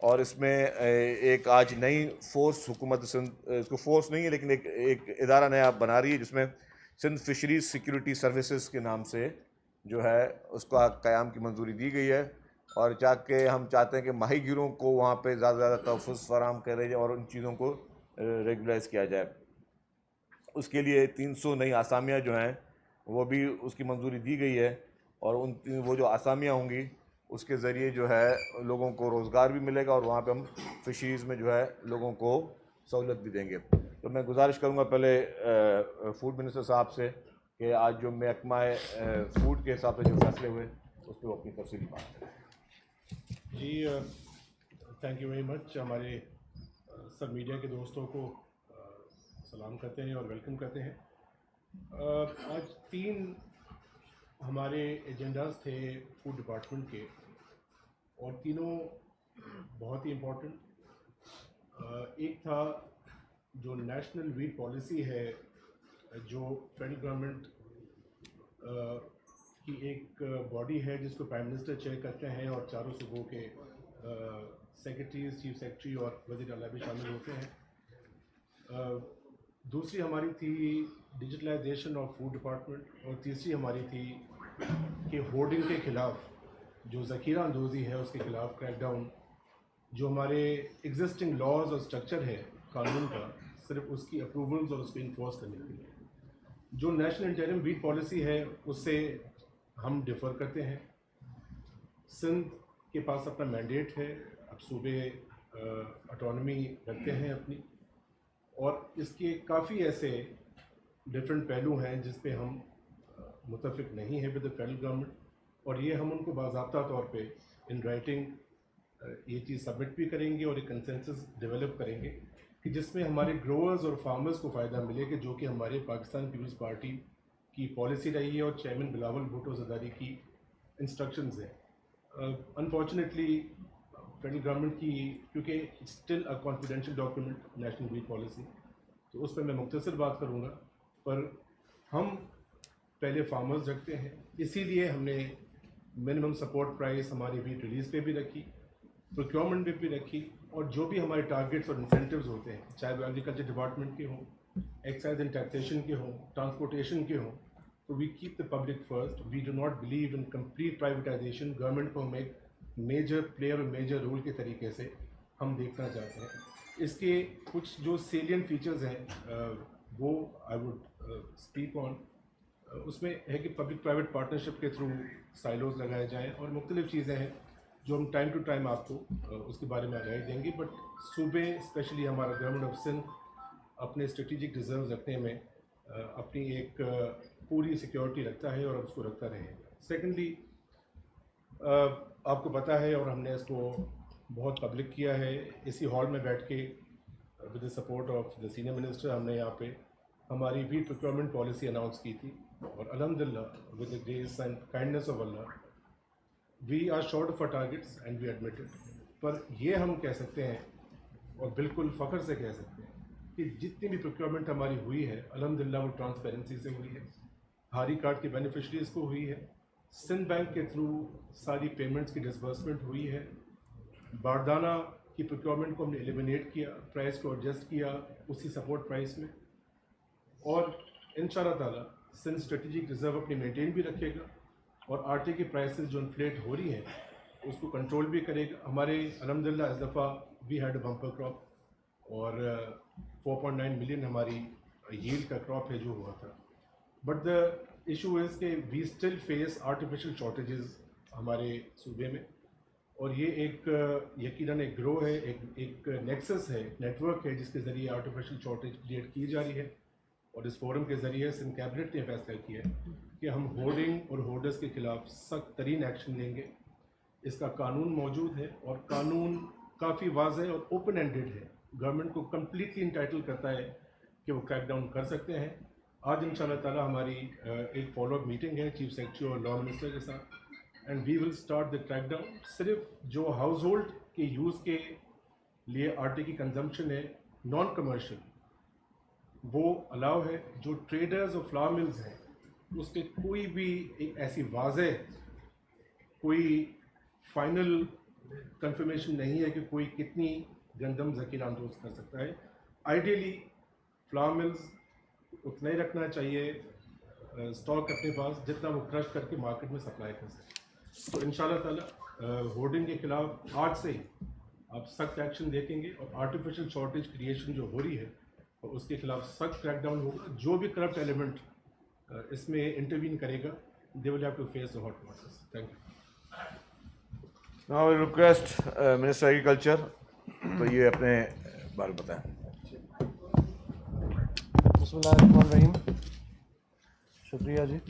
और इसमें एक आज नई फोर्स हुकूमत सिंध, इसको फोर्स नहीं है लेकिन एक इदारा नया बना रही है जिसमें सिंध फिशरीज सिक्योरिटी सर्विसेज के नाम से जो है उसका क़याम की मंजूरी दी गई है। और जाके हम चाहते हैं कि माही गिरों को वहाँ पे ज़्यादा से ज़्यादा तहफ़्फ़ुज़ फराहम करें और उन चीज़ों को रेगुलाइज़ किया जाए। उसके लिए 300 नई आसामियाँ जो हैं वो भी उसकी मंजूरी दी गई है। और वो जो आसामियाँ होंगी उसके ज़रिए जो है लोगों को रोज़गार भी मिलेगा और वहाँ पे हम फिशरीज़ में जो है लोगों को सहूलत भी देंगे। तो मैं गुजारिश करूँगा पहले फूड मिनिस्टर साहब से कि आज जो महकमा फूड के हिसाब से जो फैसले हुए उस पर वो अपनी तफसीली बात करें। जी, थैंक यू वेरी मच। हमारे सब मीडिया के दोस्तों को सलाम करते हैं और वेलकम करते हैं। आज 3 हमारे एजेंडाज थे फूड डिपार्टमेंट के और तीनों बहुत ही इम्पोर्टेंट। एक था जो नेशनल वीट पॉलिसी है, जो फेडरल गवर्नमेंट की एक बॉडी है जिसको प्राइम मिनिस्टर चेयर करते हैं और चारों सूबों के सेक्रेटरीज, चीफ सेक्रेटरी और वज़ीर आला भी शामिल होते हैं। दूसरी हमारी थी डिजिटलाइजेशन ऑफ फूड डिपार्टमेंट और तीसरी हमारी थी कि होर्डिंग के ख़िलाफ़ जो ज़ख़ीरा अंदोज़ी है उसके ख़िलाफ़ क्रैकडाउन। जो हमारे एग्जिस्टिंग लॉज और स्ट्रक्चर है कानून का, सिर्फ उसकी अप्रूवल्स और उसको इन्फोर्स करने के लिए। जो नेशनल इंटरिम वीट पॉलिसी है उससे हम डिफ़र करते हैं। सिंध के पास अपना मैंडेट है, अब सूबे ऑटोनमी रखते हैं अपनी, और इसके काफ़ी ऐसे डिफरेंट पहलू हैं जिस पे हम मुतफिक नहीं हैं विद द फेडरल गवर्नमेंट, और ये हम उनको बाज़ाब्ता तौर पे इन राइटिंग ये चीज़ सबमिट भी करेंगे और एक कंसेंसस डेवलप करेंगे कि जिसमें हमारे ग्रोअर्स और फार्मर्स को फ़ायदा मिले, कि जो कि हमारे पाकिस्तान पीपल्स पार्टी की पॉलिसी रही है और चेयरमैन बिलावल भुट्टो ज़रदारी की इंस्ट्रक्शंस हैं। अनफॉर्चुनेटली फेडरल गवर्नमेंट की, क्योंकि still a confidential document national wheat policy, तो उस पर मैं मुख्तसर बात करूँगा। पर हम पहले फार्मर्स रखते हैं, इसीलिए हमने मिनिमम सपोर्ट प्राइस हमारी वीट रिलीज़ पे भी रखी, प्रोक्योरमेंट पे भी रखी, और जो भी हमारे टारगेट्स और इंसेंटिव्स होते हैं, चाहे वो एग्रीकल्चर डिपार्टमेंट के हों, एक्साइज एंड टैक्सेशन के हों, ट्रांसपोर्टेशन के हों, तो we keep the public first. We do not believe in complete privatisation. Government को हम एक मेजर प्लेयर और मेजर रोल के तरीके से हम देखना चाहते हैं। इसके कुछ जो सेलियन फीचर्स हैं वो आई वुड स्पीक ऑन। उसमें है कि पब्लिक प्राइवेट पार्टनरशिप के थ्रू साइलोज लगाए जाएँ और मुख्तलिफ़ चीज़ें हैं जो हम टाइम टू टाइम आपको उसके बारे में आगाही देंगे। बट सूबे, स्पेशली हमारा गवर्नमेंट ऑफ सिंध, अपने स्ट्रेटिजिक रिजर्व रखने में अपनी एक पूरी सिक्योरिटी रखता है और उसको रखता रहेगा। सेकेंडली, आपको पता है और हमने इसको बहुत पब्लिक किया है, इसी हॉल में बैठ के with the support of the senior minister हमने यहाँ पे हमारी वीट प्रोक्योरमेंट पॉलिसी अनाउंस की थी, और अल्हम्दुलिल्लाह with the grace and kindness of अल्लाह we are short of our targets and we admit it. पर ये हम कह सकते हैं और बिल्कुल फ़ख्र से कह सकते हैं कि जितनी भी प्रोक्योरमेंट हमारी हुई है अल्हम्दुलिल्लाह वो ट्रांसपेरेंसी से हुई है, हारी कार्ड के बेनिफिशरीज़ को हुई है, सिंध बैंक के थ्रू सारी पेमेंट्स की डिसबर्समेंट हुई है, बारदाना की प्रोक्योरमेंट को हमने एलिमिनेट किया, प्राइस को एडजस्ट किया उसी सपोर्ट प्राइस में, और इंशाअल्लाह ताला सिंध स्ट्रेटेजिक रिजर्व अपनी मेंटेन भी रखेगा और आटे की प्राइसेस जो इन्फ्लेट हो रही हैं उसको कंट्रोल भी करेगा। हमारे अल्हम्दुलिल्लाह इस दफ़ा we had a bumper crop, और 4.9 मिलियन हमारी यील्ड का क्रॉप है जो हुआ था। बट द इशू इज़ कि we still face artificial shortages हमारे सूबे में, और ये एक यकीनन एक ग्रो है, एक नेक्सस है, नेटवर्क है जिसके ज़रिए आर्टिफिशियल शॉर्टेज क्रिएट की जा रही है। और इस फोरम के ज़रिए सिंध कैबिनेट ने फैसला किया है कि हम होर्डिंग और होर्डर्स के ख़िलाफ़ सख्त तरीन एक्शन लेंगे। इसका कानून मौजूद है और कानून काफ़ी वाज़ेह और ओपन एंडेड है, गवर्नमेंट को कम्प्लीटली इंटाइटल करता है कि वो क्रैकडाउन कर सकते हैं। आज इंशाअल्लाह ताला हमारी एक फॉलोअप मीटिंग है चीफ सेक्रेटरी और लॉ मिनिस्टर के साथ, and we will start the crackdown. सिर्फ जो हाउस होल्ड के यूज़ के लिए आटे की कंजम्पशन है, नॉन कमर्शियल, वो अलाउ है। जो ट्रेडर्स और फ्लावर मिल्स हैं उसके कोई भी एक ऐसी वाज़ेह कोई फाइनल कंफर्मेशन नहीं है कि कोई कितनी गंदम ज़कीर आमदोज कर सकता है। आइडियली फ्लावर मिल्स उतना ही रखना चाहिए स्टॉक अपने पास जितना वो क्रश करके मार्केट में सप्लाई कर सके। तो इंशाल्लाह ताला होर्डिंग के खिलाफ आज से ही आप सख्त एक्शन देखेंगे और आर्टिफिशियल शॉर्टेज क्रिएशन जो हो रही है और उसके खिलाफ सख्त क्रैकडाउन होगा। जो भी करप्ट एलिमेंट इसमें इंटरवीन करेगा, they will have to face the hot waters. Thank you. Now I request minister agriculture, तो ये अपने बारे में बताएं। बिस्मिल्लाहिर्रहमानिर्रहीम। शुक्रिया जी।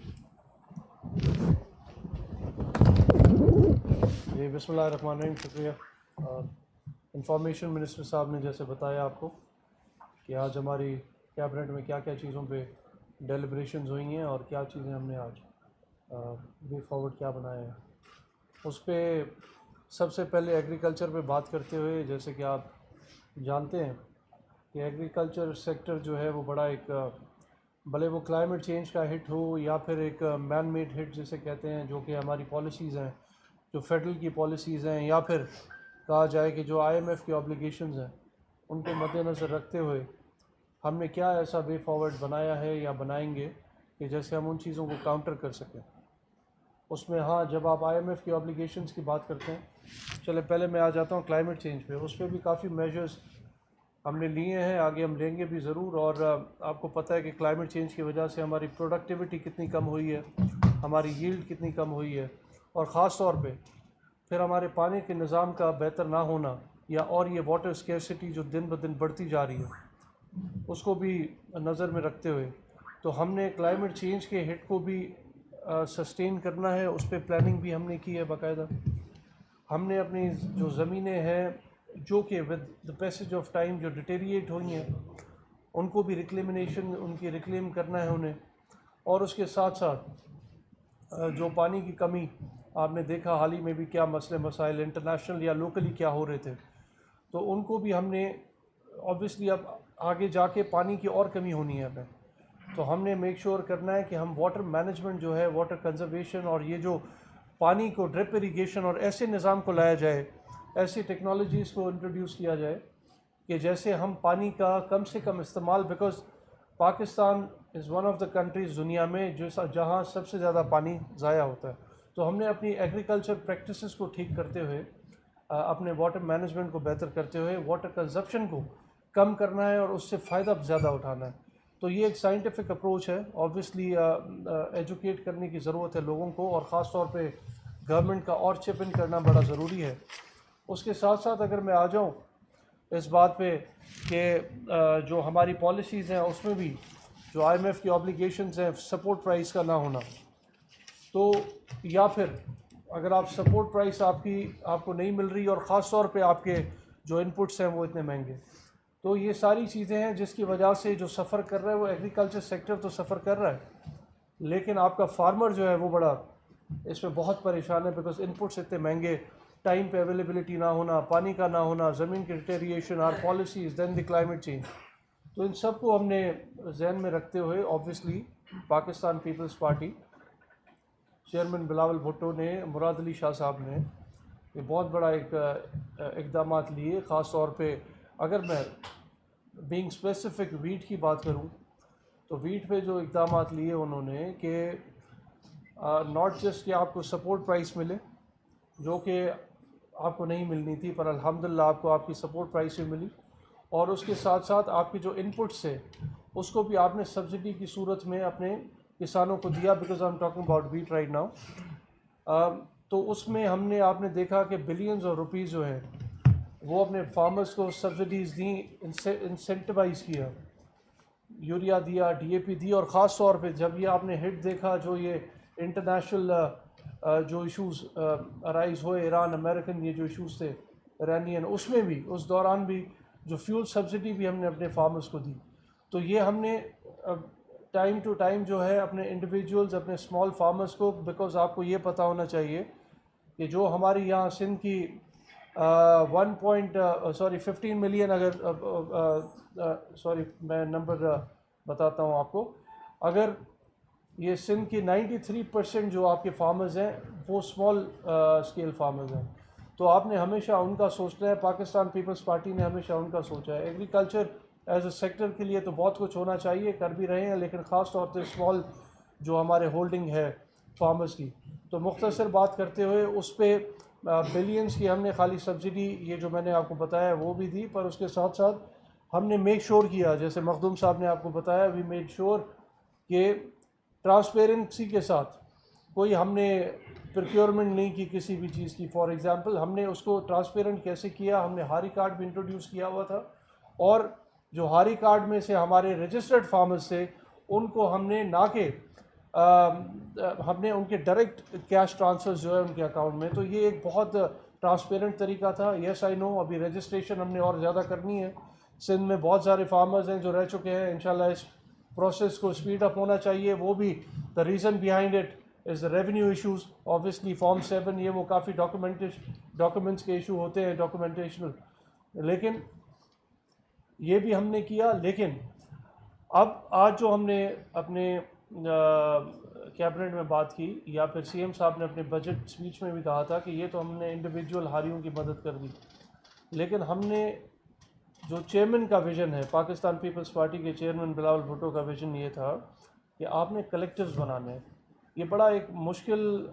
बिस्मिल्लाहिर्रहमानिर्रहीम, शुक्रिया। इंफॉर्मेशन मिनिस्टर साहब ने जैसे बताया आपको कि आज हमारी कैबिनेट में क्या क्या चीज़ों पे डेलिब्रेशंस हुई हैं और क्या चीज़ें हमने आज वे फॉरवर्ड क्या बनाया है, उस पर सबसे पहले एग्रीकल्चर पे बात करते हुए, जैसे कि आप जानते हैं कि एग्रीकल्चर सेक्टर जो है वो बड़ा एक, भले वो क्लाइमेट चेंज का हिट हो या फिर एक मैन मेड हिट जिसे कहते हैं, जो कि हमारी पॉलिसीज़ हैं, जो फेडरल की पॉलिसीज़ हैं, या फिर कहा जाए कि जो IMF की ऑब्लिगेशंस हैं, उनको मद्देनज़र रखते हुए हमने क्या ऐसा वे फॉरवर्ड बनाया है या बनाएंगे कि जैसे हम उन चीज़ों को काउंटर कर सकें। उसमें हाँ, जब आप IMF की ऑब्लिगेशंस की बात करते हैं, चले पहले मैं आ जाता हूँ क्लाइमेट चेंज पे। उस पर भी काफ़ी मेजर्स हमने लिए हैं, आगे हम लेंगे भी ज़रूर। और आपको पता है कि क्लाइमेट चेंज की वजह से हमारी प्रोडक्टिविटी कितनी कम हुई है, हमारी यील्ड कितनी कम हुई है, और ख़ास तौर पे फिर हमारे पानी के निज़ाम का बेहतर ना होना, या और ये वाटर स्कैर्सिटी जो दिन ब दिन बढ़ती जा रही है, उसको भी नज़र में रखते हुए तो हमने क्लाइमेट चेंज के हिट को भी सस्टेन करना है। उस पर प्लानिंग भी हमने की है बाकायदा। हमने अपनी जो ज़मीनें हैं जो कि with the passage of time जो डिटेरिएट हुई हैं, उनको भी रिक्लेमिनेशन, उनकी रिक्लेम करना है उन्हें। और उसके साथ साथ जो पानी की कमी आपने देखा हाल ही में भी क्या मसले मसाइल इंटरनेशनल या लोकली क्या हो रहे थे, तो उनको भी हमने ऑब्वियसली अब आगे जाके पानी की और कमी होनी है हमें, तो हमने मेक श्योर करना है कि हम वाटर मैनेजमेंट जो है, वाटर कंजर्वेशन, और ये जो पानी को ड्रिप इरिगेशन और ऐसे निज़ाम को लाया जाए, ऐसी टेक्नोलॉजीज़ को इंट्रोड्यूस किया जाए कि जैसे हम पानी का कम से कम इस्तेमाल, because Pakistan is one of the countries दुनिया में जहाँ सबसे ज़्यादा पानी ज़ाया होता है। तो हमने अपनी एग्रीकल्चर प्रैक्टिसेस को ठीक करते हुए, अपने वाटर मैनेजमेंट को बेहतर करते हुए वाटर कंजप्शन को कम करना है और उससे फ़ायदा ज़्यादा उठाना है। तो ये एक साइंटिफिक अप्रोच है। ऑब्वियसली एजुकेट करने की ज़रूरत है लोगों को, और ख़ास तौर पे गवर्नमेंट का और चिप इन करना बड़ा ज़रूरी है। उसके साथ साथ अगर मैं आ जाऊँ इस बात पे कि जो हमारी पॉलिसीज़ हैं उसमें भी जो IMF की ऑब्लिगेशंस हैं, सपोर्ट प्राइस का ना होना, तो या फिर अगर आप सपोर्ट प्राइस आपको नहीं मिल रही, और ख़ास तौर पे आपके जो इनपुट्स हैं वो इतने महंगे, तो ये सारी चीज़ें हैं जिसकी वजह से जो सफ़र कर रहा है वो एग्रीकल्चर सेक्टर तो सफ़र कर रहा है, लेकिन आपका फार्मर जो है वो बड़ा इसमें बहुत परेशान है, बिकॉज इनपुट्स इतने महंगे, टाइम पे अवेलेबिलिटी ना होना, पानी का ना होना, ज़मीन की deterioration, our policies, then the climate change. तो इन सब को हमने जहन में रखते हुए ऑब्वियसली पाकिस्तान पीपल्स पार्टी, चेयरमैन बिलावल भुट्टो ने, मुराद अली शाह साहब ने ये बहुत बड़ा एक इक़दाम लिए। ख़ास तौर पे अगर मैं बीइंग स्पेसिफिक वीट की बात करूं, तो वीट पे जो इक़दाम लिए उन्होंने कि नॉट जस्ट कि आपको सपोर्ट प्राइस मिले, जो कि आपको नहीं मिलनी थी, पर अल्हम्दुलिल्लाह आपको आपकी सपोर्ट प्राइस भी मिली, और उसके साथ साथ आपकी जो इनपुट्स है उसको भी आपने सब्सिडी की सूरत में अपने किसानों को दिया, because I am talking about wheat right now. तो उसमें आपने देखा कि बिलियंस ऑफ रुपीज़ जो हैं वो अपने फार्मर्स को सब्सिडीज़ दी, इंसेंटिवाइज़ किया, यूरिया दिया, DAP दी, और ख़ास तौर पे जब ये आपने हिट देखा जो ये इंटरनेशनल जो इश्यूज़ अराइज़ हुए, ईरान अमेरिकन ये जो इश्यूज़ थे ईरानियन, उसमें भी उस दौरान भी जो फ्यूल सब्सिडी भी हमने अपने फार्मर्स को दी। तो ये हमने टाइम टू टाइम जो है अपने इंडिविजुअल्स, अपने स्मॉल फार्मर्स को, बिकॉज़ आपको ये पता होना चाहिए कि जो हमारी यहाँ सिंध की 15 मिलियन, अगर सॉरी मैं नंबर बताता हूँ आपको, अगर ये सिंध की 93% जो आपके फार्मर्स हैं वो स्मॉल स्केल फार्मर्स हैं, तो आपने हमेशा उनका सोचना है, पाकिस्तान पीपल्स पार्टी ने हमेशा उनका सोचा है। एग्रीकल्चर एज ए सेक्टर के लिए तो बहुत कुछ होना चाहिए, कर भी रहे हैं, लेकिन ख़ास तौर पर स्मॉल जो हमारे होल्डिंग है फार्मर्स की, तो मुख्तसर बात करते हुए उस पर बिलियंस की हमने खाली सब्सिडी, ये जो मैंने आपको बताया वो भी दी, पर उसके साथ साथ हमने मेक श्योर किया, जैसे मखदूम साहब ने आपको बताया, वी मेड श्योर कि ट्रांसपेरेंसी के साथ कोई हमने प्रोक्योरमेंट नहीं की किसी भी चीज़ की। फॉर एग्जांपल हमने उसको ट्रांसपेरेंट कैसे किया, हमने हारी कार्ड भी इंट्रोड्यूस किया हुआ था, और जो हारी कार्ड में से हमारे रजिस्टर्ड फार्मर्स थे उनको हमने ना के हमने उनके डायरेक्ट कैश ट्रांसफर्स जो है उनके अकाउंट में, तो ये एक बहुत ट्रांसपेरेंट तरीका था। येस आई नो, अभी रजिस्ट्रेशन हमने और ज़्यादा करनी है। सिंध में बहुत सारे फार्मर्स हैं जो रह चुके हैं, इंशाल्लाह इस प्रोसेस को स्पीड अप होना चाहिए। वो भी the reason behind it is the revenue issues, obviously form 7 ये वो काफ़ी डॉक्यूमेंट्स के इशू होते हैं डॉक्यूमेंटेशनल, लेकिन ये भी हमने किया। लेकिन अब आज जो हमने अपने कैबिनेट में बात की, या फिर सीएम साहब ने अपने बजट स्पीच में भी कहा था कि ये तो हमने इंडिविजुअल हारियों की मदद कर दी, लेकिन हमने जो चेयरमैन का विज़न है, पाकिस्तान पीपल्स पार्टी के चेयरमैन बिलावल भुट्टो का विज़न ये था कि आपने कलेक्टिव्स बनाने हैं। ये बड़ा एक मुश्किल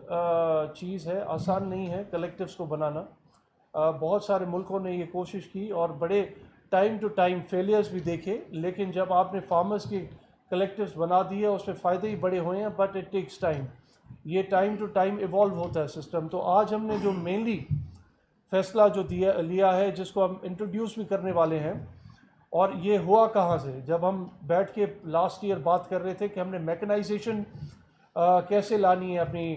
चीज़ है, आसान नहीं है कलेक्टिव्स को बनाना। बहुत सारे मुल्कों ने ये कोशिश की और बड़े टाइम टू टाइम फेलियर्स भी देखे, लेकिन जब आपने फार्मर्स की कलेक्टिव्स बना दिए उसमें फ़ायदे ही बड़े हुए हैं, बट इट टेक्स टाइम। ये टाइम टू टाइम इवॉल्व होता है सिस्टम। तो आज हमने जो मेनली फ़ैसला जो लिया है, जिसको हम इंट्रोड्यूस भी करने वाले हैं, और ये हुआ कहाँ से, जब हम बैठ के लास्ट ईयर बात कर रहे थे कि हमने मैकेनाइजेशन कैसे लानी है अपनी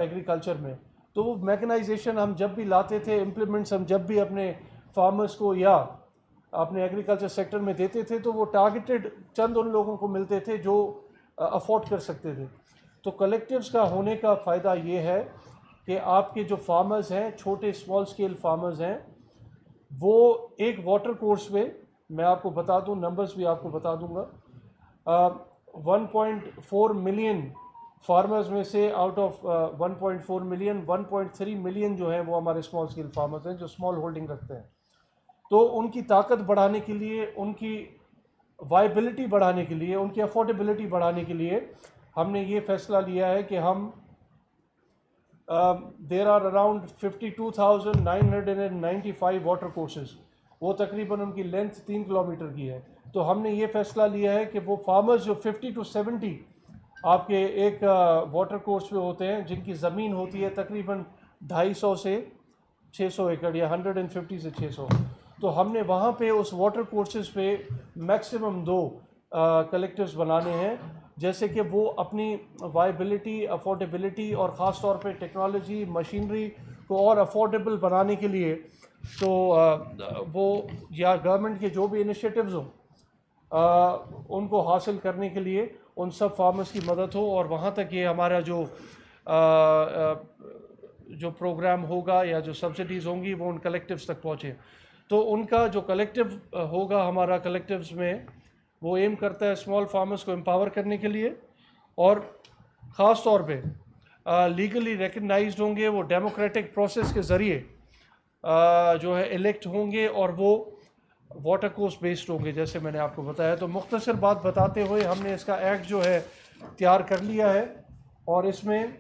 एग्रीकल्चर में, तो वो मैकेनाइजेशन हम जब भी लाते थे, इम्प्लीमेंट्स हम जब भी अपने फार्मर्स को या अपने एग्रीकल्चर सेक्टर में देते थे, तो वो टारगेटेड चंद उन लोगों को मिलते थे जो अफोर्ड कर सकते थे। तो कलेक्टिव्स का होने का फ़ायदा ये है कि आपके जो फार्मर्स हैं, छोटे स्मॉल स्केल फार्मर्स हैं, वो एक वाटर कोर्स में, मैं आपको बता दूं, नंबर्स भी आपको बता दूंगा, 1.4 मिलियन फार्मर्स में से आउट ऑफ 1.4 मिलियन 1.3 मिलियन जो है वो हमारे स्मॉल स्केल फार्मर्स हैं जो स्मॉल होल्डिंग रखते हैं। तो उनकी ताकत बढ़ाने के लिए, उनकी वायबिलिटी बढ़ाने के लिए, उनकी अफोर्डेबिलिटी बढ़ाने के लिए हमने ये फ़ैसला लिया है कि हम there are around 52,995 water courses, वो तकरीबन उनकी लेंथ 3 किलोमीटर की है। तो हमने ये फ़ैसला लिया है कि वो फार्मर्स जो 50 to 70 आपके एक वाटर कोर्स पे होते हैं, जिनकी ज़मीन होती है तकरीबन 250 से 600 एकड़ या 150 से 600, तो हमने वहाँ पे उस वाटर कोर्सेज पे मैक्सिमम 2 कलेक्टिव्स बनाने हैं, जैसे कि वो अपनी वायबिलिटी, अफोर्डेबिलिटी और ख़ास तौर पे टेक्नोलॉजी, मशीनरी को और अफोर्डेबल बनाने के लिए, तो वो या गवर्नमेंट के जो भी इनिशिएटिव्स हों उनको हासिल करने के लिए उन सब फार्मर्स की मदद हो, और वहाँ तक ये हमारा जो प्रोग्राम होगा या जो सब्सिडीज़ होंगी वो उन कलेक्टिव्स तक पहुँचे। तो उनका जो कलेक्टिव होगा हमारा कलेक्टिव्स में, वो एम करता है स्मॉल फार्मर्स को एम्पावर करने के लिए, और ख़ास तौर पे लीगली रिकग्नाइज्ड होंगे, वो डेमोक्रेटिक प्रोसेस के ज़रिए जो है इलेक्ट होंगे, और वो वाटर कोर्स बेस्ड होंगे, जैसे मैंने आपको बताया। तो मुख्तसर बात बताते हुए हमने इसका एक्ट जो है तैयार कर लिया है, और इसमें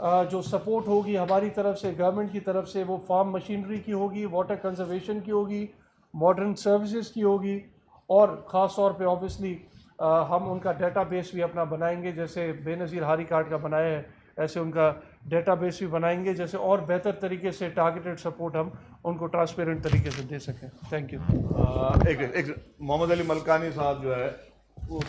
जो सपोर्ट होगी हमारी तरफ से, गवर्नमेंट की तरफ से, वो फार्म मशीनरी की होगी, वाटर कंजर्वेशन की होगी, मॉडर्न सर्विसेज की होगी, और ख़ास तौर पे ऑब्वियसली हम उनका डेटाबेस भी अपना बनाएंगे, जैसे बेनज़ीर हारी कार्ड का बनाया है ऐसे उनका डेटाबेस भी बनाएंगे, जैसे और बेहतर तरीके से टारगेटेड सपोर्ट हम उनको ट्रांसपेरेंट तरीके से दे सकें। Thank you. एक मोहम्मद अली मलकानी साहब जो है वो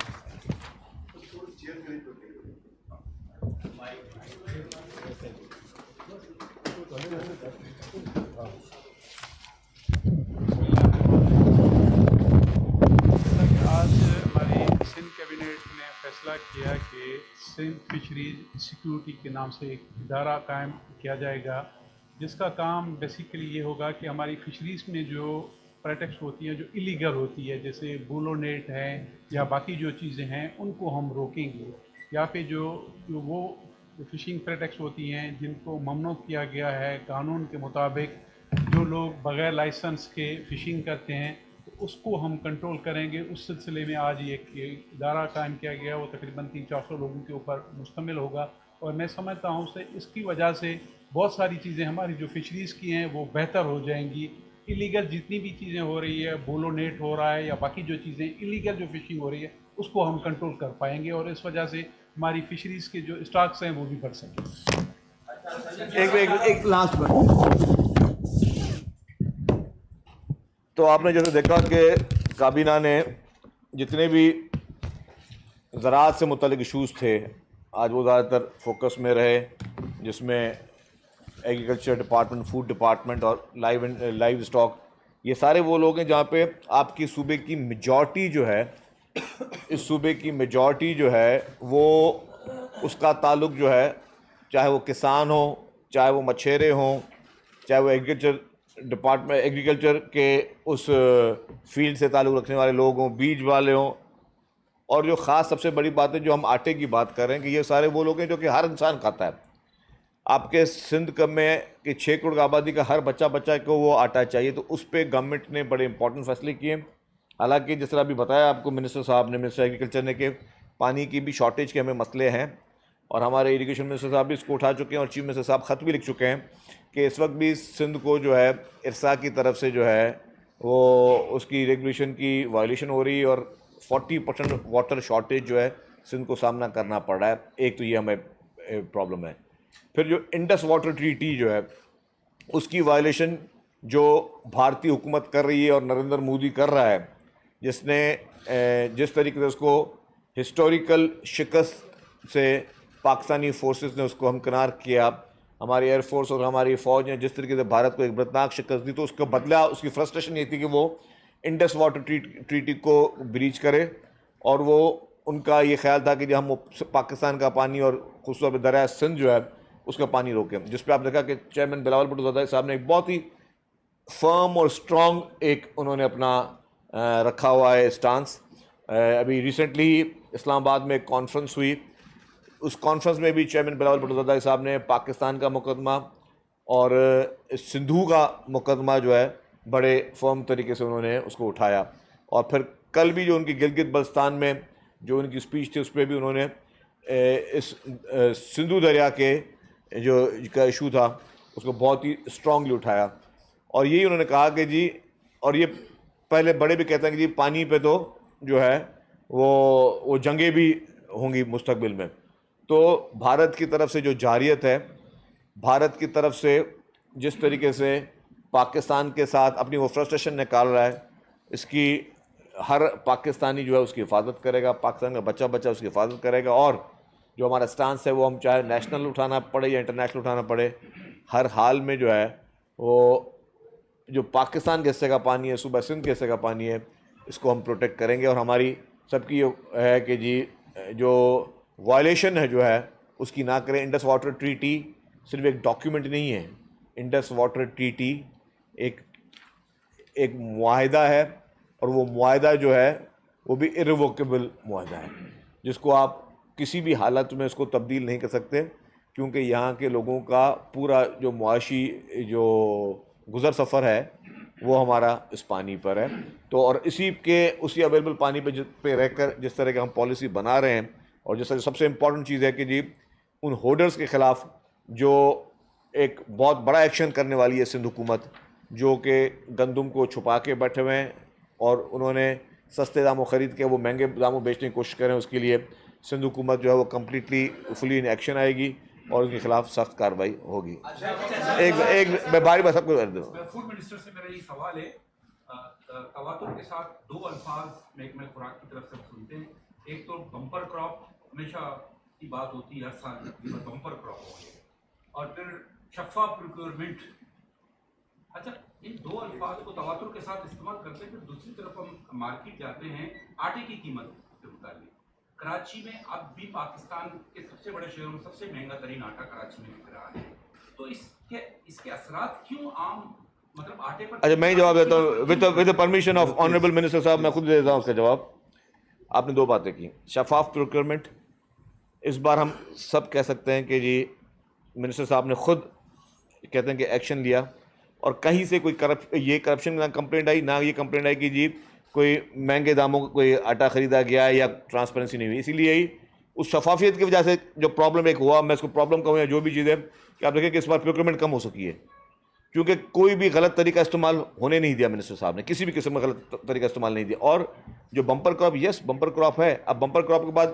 आज हमारी सिंध कैबिनेट ने फैसला किया कि सिंध फिशरीज सिक्योरिटी के नाम से एक इदारा कायम किया जाएगा, जिसका काम बेसिकली ये होगा कि हमारी फिशरीज़ में जो प्रोडक्ट्स होती हैं जो इलीगल होती है, जैसे बुलो नेट है या बाकी जो चीज़ें हैं, उनको हम रोकेंगे, या फिर जो वो जो फ़िशिंग फ्रेटेक्स होती हैं जिनको ममनू किया गया है कानून के मुताबिक, जो लोग बग़ैर लाइसेंस के फ़िशिंग करते हैं तो उसको हम कंट्रोल करेंगे। उस सिलसिले में आज एक इदारा कायम किया गया, वो तकरीबन 300-400 लोगों के ऊपर मुश्तमिल होगा। और मैं समझता हूँ से इसकी वजह से बहुत सारी चीज़ें हमारी जो फ़िशरीज़ की हैं वो बेहतर हो जाएंगी। इलीगल जितनी भी चीज़ें हो रही है, बोलो नेट हो रहा है या बाकी जो चीज़ें इलीगल जो फ़िशिंग हो रही है, उसको हम कंट्रोल कर पाएंगे और इस वजह से हमारी फ़िशरीज़ के जो स्टॉक्स हैं वो भी बढ़ सकें। एक लास्ट बात, तो आपने जैसे देखा कि काबीना ने जितने भी ज़राअत से मुतल्लिक़ इशूज़ थे आज वो ज़्यादातर फोकस में रहे, जिसमें एग्रीकल्चर डिपार्टमेंट, फूड डिपार्टमेंट और लाइव स्टॉक, ये सारे वो लोग हैं जहाँ पे आपकी सूबे की मेजॉरिटी जो है, इस सूबे की मेजॉरिटी जो है वो उसका ताल्लुक़ जो है, चाहे वो किसान हो, चाहे वो मछेरे हों, चाहे वो एग्रीकल्चर के उस फील्ड से ताल्लुक़ रखने वाले लोग हों, बीज वाले हों, और जो ख़ास सबसे बड़ी बात है जो हम आटे की बात कर रहे हैं कि ये सारे वो लोग हैं जो कि हर इंसान खाता है। आपके सिंध कम में कि 6 करोड़ आबादी का हर बच्चा को वो आटा चाहिए, तो उस पर गवर्नमेंट ने बड़े इंपॉर्टेंट फैसले किए। हालांकि जिस तरह अभी बताया आपको मिनिस्टर साहब ने, मिनिस्टर एग्रीकल्चर ने, कि पानी की भी शॉर्टेज के हमें मसले हैं और हमारे इरीगेशन मिनिस्टर साहब भी इसको उठा चुके हैं और चीफ मिनिस्टर साहब ख़त भी लिख चुके हैं कि इस वक्त भी सिंध को जो है इरसा की तरफ से जो है वो उसकी रेगुलेशन की वायलेशन हो रही है और 40% वाटर शॉर्टेज जो है सिंध को सामना करना पड़ रहा है। एक तो ये हमें प्रॉब्लम है। फिर जो इंडस वाटर ट्रीटी जो है उसकी वायलेशन जो भारतीय हुकूमत कर रही है और नरेंद्र मोदी कर रहा है, जिसने जिस तरीके से उसको हिस्टोरिकल शिकस्त से पाकिस्तानी फोर्सेस ने उसको हमकिनार किया, हमारी एयरफोर्स और हमारी फ़ौज ने जिस तरीके से भारत को एक बदनाक शिकस्त दी, तो उसका बदला, उसकी फ्रस्ट्रेशन ये थी कि वो इंडस वाटर ट्रीटी को ब्रीच करे और वो उनका ये ख्याल था कि जब हम पाकिस्तान का पानी और खुसूस दरिया सिंध जो है उसका पानी रोकें, जिस पर आप देखा कि चेयरमैन बिलावल भुट्टो ज़रदारी साहब ने एक बहुत ही फर्म और स्ट्रॉन्ग एक उन्होंने अपना रखा हुआ है स्टांस। अभी रिसेंटली इस्लामाबाद में एक कॉन्फ्रेंस हुई, उस कॉन्फ्रेंस में भी चेयरमैन बिलावल भुट्टो ज़रदारी साहब ने पाकिस्तान का मुकदमा और सिंधु का मुकदमा जो है बड़े फर्म तरीके से उन्होंने उसको उठाया। और फिर कल भी जो उनकी गिलगित बल्तिस्तान में जो उनकी स्पीच थी उस पर भी उन्होंने इस सिंधु दरिया के जो का इशू था उसको बहुत ही स्ट्रांगली उठाया और यही उन्होंने कहा कि जी, और ये पहले बड़े भी कहते हैं कि जी पानी पे तो जो है वो जंगें भी होंगी मुस्तकबिल में। तो भारत की तरफ से जो जारियत है, भारत की तरफ से जिस तरीके से पाकिस्तान के साथ अपनी वो फ्रस्ट्रेशन निकाल रहा है, इसकी हर पाकिस्तानी जो है उसकी हिफाजत करेगा, पाकिस्तान का बच्चा उसकी हिफाजत करेगा और जो हमारा स्टांस है वो हम चाहे नेशनल उठाना पड़े या इंटरनेशनल उठाना पड़े, हर हाल में जो है वो जो पाकिस्तान के हिस्से का पानी है, सूबा सिंध के हिस्से का पानी है, इसको हम प्रोटेक्ट करेंगे। और हमारी सबकी ये है कि जी जो वायलेशन है जो है उसकी ना करें। इंडस वाटर ट्रीटी सिर्फ एक डॉक्यूमेंट नहीं है, इंडस वाटर ट्रीटी एक मुआहिदा है और वो मुआहिदा जो है वो भी इर्रिवोकेबल मुआहिदा है, जिसको आप किसी भी हालत में उसको तब्दील नहीं कर सकते, क्योंकि यहाँ के लोगों का पूरा जो मुआशी जो गुज़र सफ़र है वो हमारा इस पानी पर है। तो और उसी अवेलेबल पानी पे रहकर जिस तरह का हम पॉलिसी बना रहे हैं और जिस तरह सबसे इम्पॉर्टेंट चीज़ है कि जी उन होल्डर्स के ख़िलाफ़ जो एक बहुत बड़ा एक्शन करने वाली है सिंध हुकूमत, जो कि गंदम को छुपा के बैठे हुए हैं और उन्होंने सस्ते दामों ख़रीद के वो महंगे दामों बेचने की कोशिश करें, उसके लिए सिंध हुकूमत जो है वो कम्प्लीटली फुली इन एक्शन आएगी और उनके खिलाफ सख्त कार्रवाई होगी। एक मैं बारी बार सबको कर दूँ। फूड मिनिस्टर से मेरा ये सवाल है, तवातुर के साथ दो अल्फाज महकमा खुराक की तरफ से सुनते हैं। एक तो बम्पर क्रॉप, हमेशा की बात होती है हर साल बम्पर क्रॉप हो गया, और फिर शफाफ प्रोक्योरमेंट। अच्छा, इन दो अल्फाज को तवातुर के साथ इस्तेमाल करते हैं। फिर दूसरी तरफ हम मार्केट जाते हैं आटे की कीमत के मुताबिक। कराची में अब भी पाकिस्तान के सबसे बड़े शहरों में सबसे महंगा तरीन आटा कराची में बिक रहा है, तो इसके असरात क्यों आम मतलब आटे पर? अच्छा, मैं जवाब देता हूँ with permission of honourable minister साहब, मैं खुद देता हूँ उसका जवाब। आपने दो बातें की, शफाफ प्रोक्योरमेंट इस बार हम सब कह सकते हैं कि जी मिनिस्टर साहब ने खुद कहते हैं कि एक्शन लिया, और कहीं से कोई करप्शन ना कंप्लेंट आई, ना ये कंप्लेंट आई कि जी कोई महंगे दामों का कोई आटा ख़रीदा गया है या ट्रांसपेरेंसी नहीं हुई। इसीलिए ही उस शफाफियत की वजह से जो प्रॉब्लम एक हुआ, मैं इसको प्रॉब्लम कहूँ या जो भी चीज़ है, कि आप देखें कि इस बार प्रोक्योरमेंट कम हो सकी है, क्योंकि कोई भी गलत तरीका इस्तेमाल होने नहीं दिया मिनिस्टर साहब ने, किसी भी किस्म का गलत तरीका इस्तेमाल नहीं दिया। और जो bumper crop, yes bumper crop है, अब बम्पर क्रॉप के बाद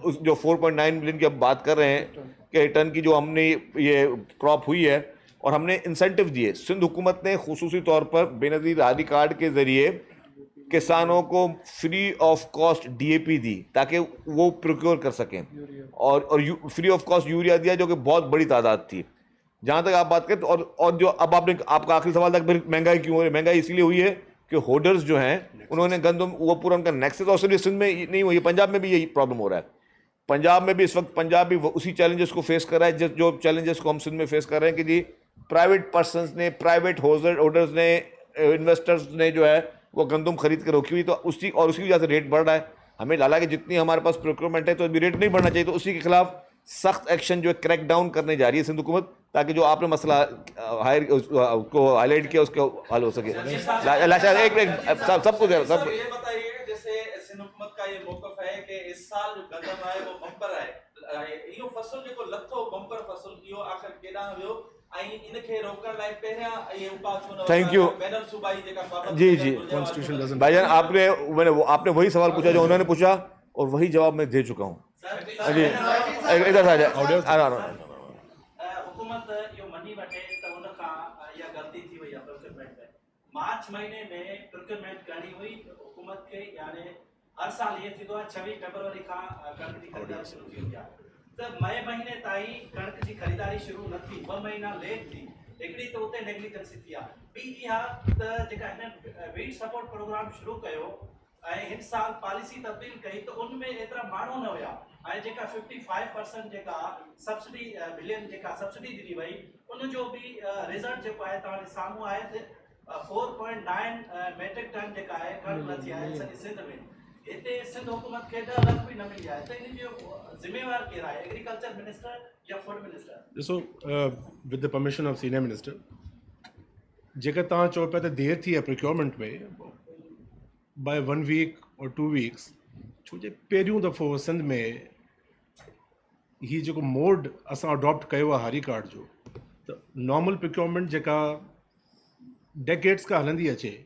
उस जो 4.9 मिलियन की अब बात कर रहे हैं कि टन की जो हमने ये क्रॉप हुई है, और हमने इंसेंटिव दिए। सिंध हुकूमत ने खुसूसी तौर पर बेनज़ीर हादी कार्ड के ज़रिए किसानों को फ्री ऑफ कॉस्ट DAP दी ताकि वो प्रोक्योर कर सकें, और फ्री ऑफ कॉस्ट यूरिया दिया, जो कि बहुत बड़ी तादाद थी। जहाँ तक आप बात करें तो, और जो अब आपका आखिरी सवाल तक, फिर महंगाई क्यों हो रही है? महंगाई इसलिए हुई है कि होल्डर्स जो हैं उन्होंने गंदम, वो पूरा उनका नेक्सस, और सिर्फ सिंध में नहीं हुई, पंजाब में भी यही प्रॉब्लम हो रहा है। पंजाब में भी इस वक्त पंजाब भी उसी चैलेंजेस को फेस कर रहा है जो चैलेंजेस को हम सिंध में फेस कर रहे हैं, कि जी प्राइवेट पर्सनस ने, प्राइवेट होल्डर्स ने, इन्वेस्टर्स ने जो है वो गंदम खरीद कर रोकी हुई, तो उसकी वजह से रेट बढ़ रहा है। हमें हालांकि जितनी हमारे पास प्रोक्योरमेंट है तो अभी रेट नहीं बढ़ना चाहिए, तो उसी के खिलाफ सख्त एक्शन जो है क्रैक डाउन करने जा रही है सिंध हुकूमत, ताकि जो आपने मसला उसको हाईलाइट किया उसको हल हो सके। सबको सब ये बताइए, जैसे सिंध हुकूमत का ये मौक़िफ़ है कि इस साल जो गंदम आए वो बम्पर आए, इहो फसल जेको लथो बम्पर फसल इहो आख़िर केॾां वियो, ऐं इनखे रोकण लाइ पहिरियां ये उपाय छो न थैंक यू बैनर सूबाई जेका पाबंदी जी Constitution doesn't- भाईजान, आपने वही सवाल पूछा जो उन्होंने पूछा, और वही जवाब मैं दे चुका हूँ। जी इधर आ जाए। हुकूमत इहो मनी वठे त उन खां इहा ग़लती थी वई आहे प्रोक्योरमेंट में। मार्च महीने में प्रोक्योरमेंट करणी हुई हुकूमत खे, यानी हर साल ये थींदो आहे 26 फरवरी खां कणक जी ख़रीदारी शुरू थी वेंदी आहे, त मई महीने ताईं कणक जी ख़रीदारी शुरू न थी, 2 महीना लेट थी। हिकिड़ी त उते नेग्लिजेंसी थी आहे, ॿी इहा त जेका हिन वीट सपोर्ट प्रोग्राम शुरू कयो ऐं हिन साल पॉलिसी तब्दील कई, त उन में एतिरा माण्हू न हुया, ऐं जेका 55% जेका सब्सिडी बिलियन जेका सब्सिडी ॾिनी वई, उन जो बि रिज़ल्ट जेको आहे तव्हांजे साम्हूं आहे त 4.9 मेट्रिक टन जेका आहे कणक नथी आहे सॼी सिंध में। हिते सिंध हुकूमत खे 10 लाख बि न मिली आहे, त इन जो ज़िम्मेवार केरु आहे, एग्रीकल्चर मिनिस्टर या फूड मिनिस्टर? ॾिसो, with the permission of senior minister, जेकर तव्हां चओ पिया त देरि थी आहे प्रोक्योरमेंट में बाय 1 वीक और 2 वीक्स, छो जे पहिरियों दफ़ो सिंध में ही जेको मोड असां अडॉप्ट कयो आहे हारी कार्ड जो, त नॉर्मल प्रोक्योरमेंट जेका डेकेड्स खां हलंदी अचे,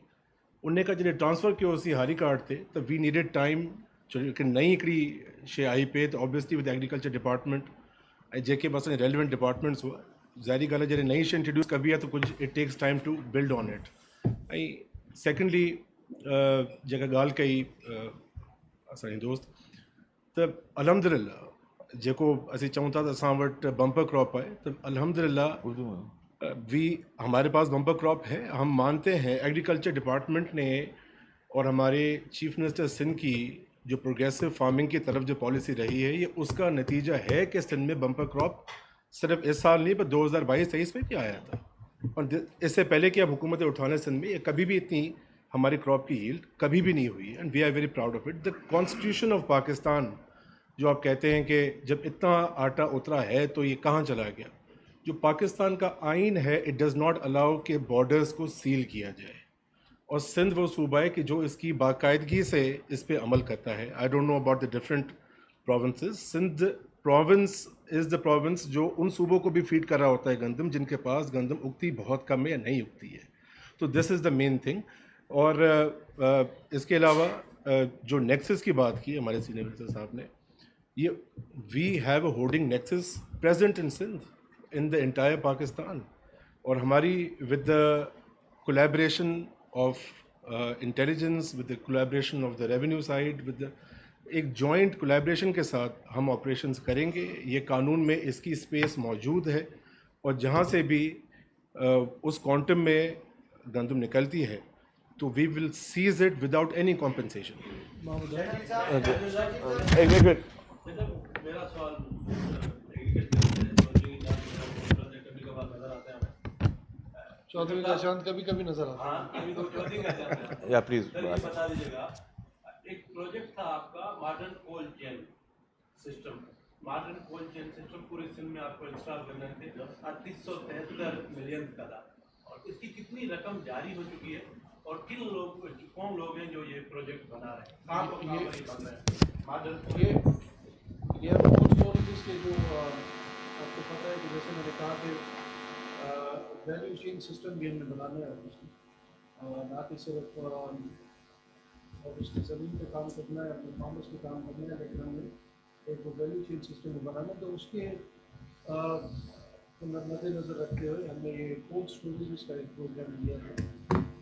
उन खां जॾहिं ट्रांसफ़र कयोसीं हारी कार्ड ते, त वी नीडेड टाइम, छो हिकु नई हिकिड़ी शइ आई पे, त ऑब्वियसली विद एग्रीकल्चर डिपार्टमेंट ऐं जेके बि असांजे रेलिवेंट डिपार्टमेंट्स हुआ, ज़ाहिरी ॻाल्हि आहे जॾहिं नई शइ इंट्रोड्यूस कबी आहे त कुझु it takes time to build on it. ऐं सेकेंडली जेका ॻाल्हि कई असांजे दोस्त, त अल्हम्दुलिल्लाह जेको असीं चऊं था त असां वटि बम्पर क्रॉप आहे, त अल्हम्दुलिल्लाह हमारे पास बम्पर क्रॉप है। हम मानते हैं एग्रीकल्चर डिपार्टमेंट ने और हमारे चीफ मिनिस्टर सिंध की जो प्रोग्रेसिव फार्मिंग की तरफ जो पॉलिसी रही है, ये उसका नतीजा है कि सिंध में बम्पर क्रॉप सिर्फ इस साल नहीं पर 2022-23 में भी आया था, और इससे पहले कि अब हुकूमत उठाने सिंध में ये कभी भी इतनी हमारी क्रॉप की यील्ड कभी भी नहीं हुई, and we are very proud of it. The constitution of Pakistan जो आप कहते हैं कि जब इतना आटा उतरा है तो ये कहाँ चला गया, जो पाकिस्तान का आइन है, इट डज़ नॉट अलाउ कि बॉर्डर्स को सील किया जाए, और सिंध वो सूबा है कि जो इसकी बाकायदगी से इस पर अमल करता है। I don't know about the different provinces, Sindh province is the province जो उन सूबों को भी फीड कर रहा होता है गंदम जिनके पास गंदम उगती बहुत कम है या नहीं उगती है, तो this is the main thing. और इसके अलावा जो नेक्सस की बात की हमारे सीनियर मिनिस्टर साहब ने, ये we have a hoarding nexus present in Sindh, in the entire Pakistan, और हमारी with the collaboration of intelligence, with the collaboration of the revenue side, with एक जॉइंट कोलैबोरेशन के साथ हम ऑपरेशंस करेंगे। ये कानून में इसकी स्पेस मौजूद है, और जहाँ से भी उस क्वांटम में गंदम निकलती है तो we will seize it without any compensation. एक मिनट, मेरा सवाल चौधरी का शांत कभी कभी नजर आता है। या प्लीज बता दीजिएगा, एक प्रोजेक्ट था आपका modern cold chain, system modern cold chain system पूरे सिंध में आपको इंस्टॉल करने थे 3873 मिलियन का था। और इसकी कितनी रकम जारी हो चुकी है और किन लोग कौन लोग हैं जो ये प्रोजेक्ट बना रहे हैं, कहाँ पर ये बन रहे हैं मॉडर्न ये कोल्ड स्टोरेज के जो आपको पता है कि जैसे मैंने कहा कि वैल्यू चेन सिस्टम भी हमने बनाना है और ना कि सिर्फ ऑब्वियसली ज़मीन पे काम करना है, अपने फार्मर्स पे काम करना है, लेकिन हमें एक वो वैल्यू चेन सिस्टम बनाना है। तो उसके मद्देनज़र रखते हुए हमने ये कोल्ड स्टोरेज का एक प्रोग्राम लिया है,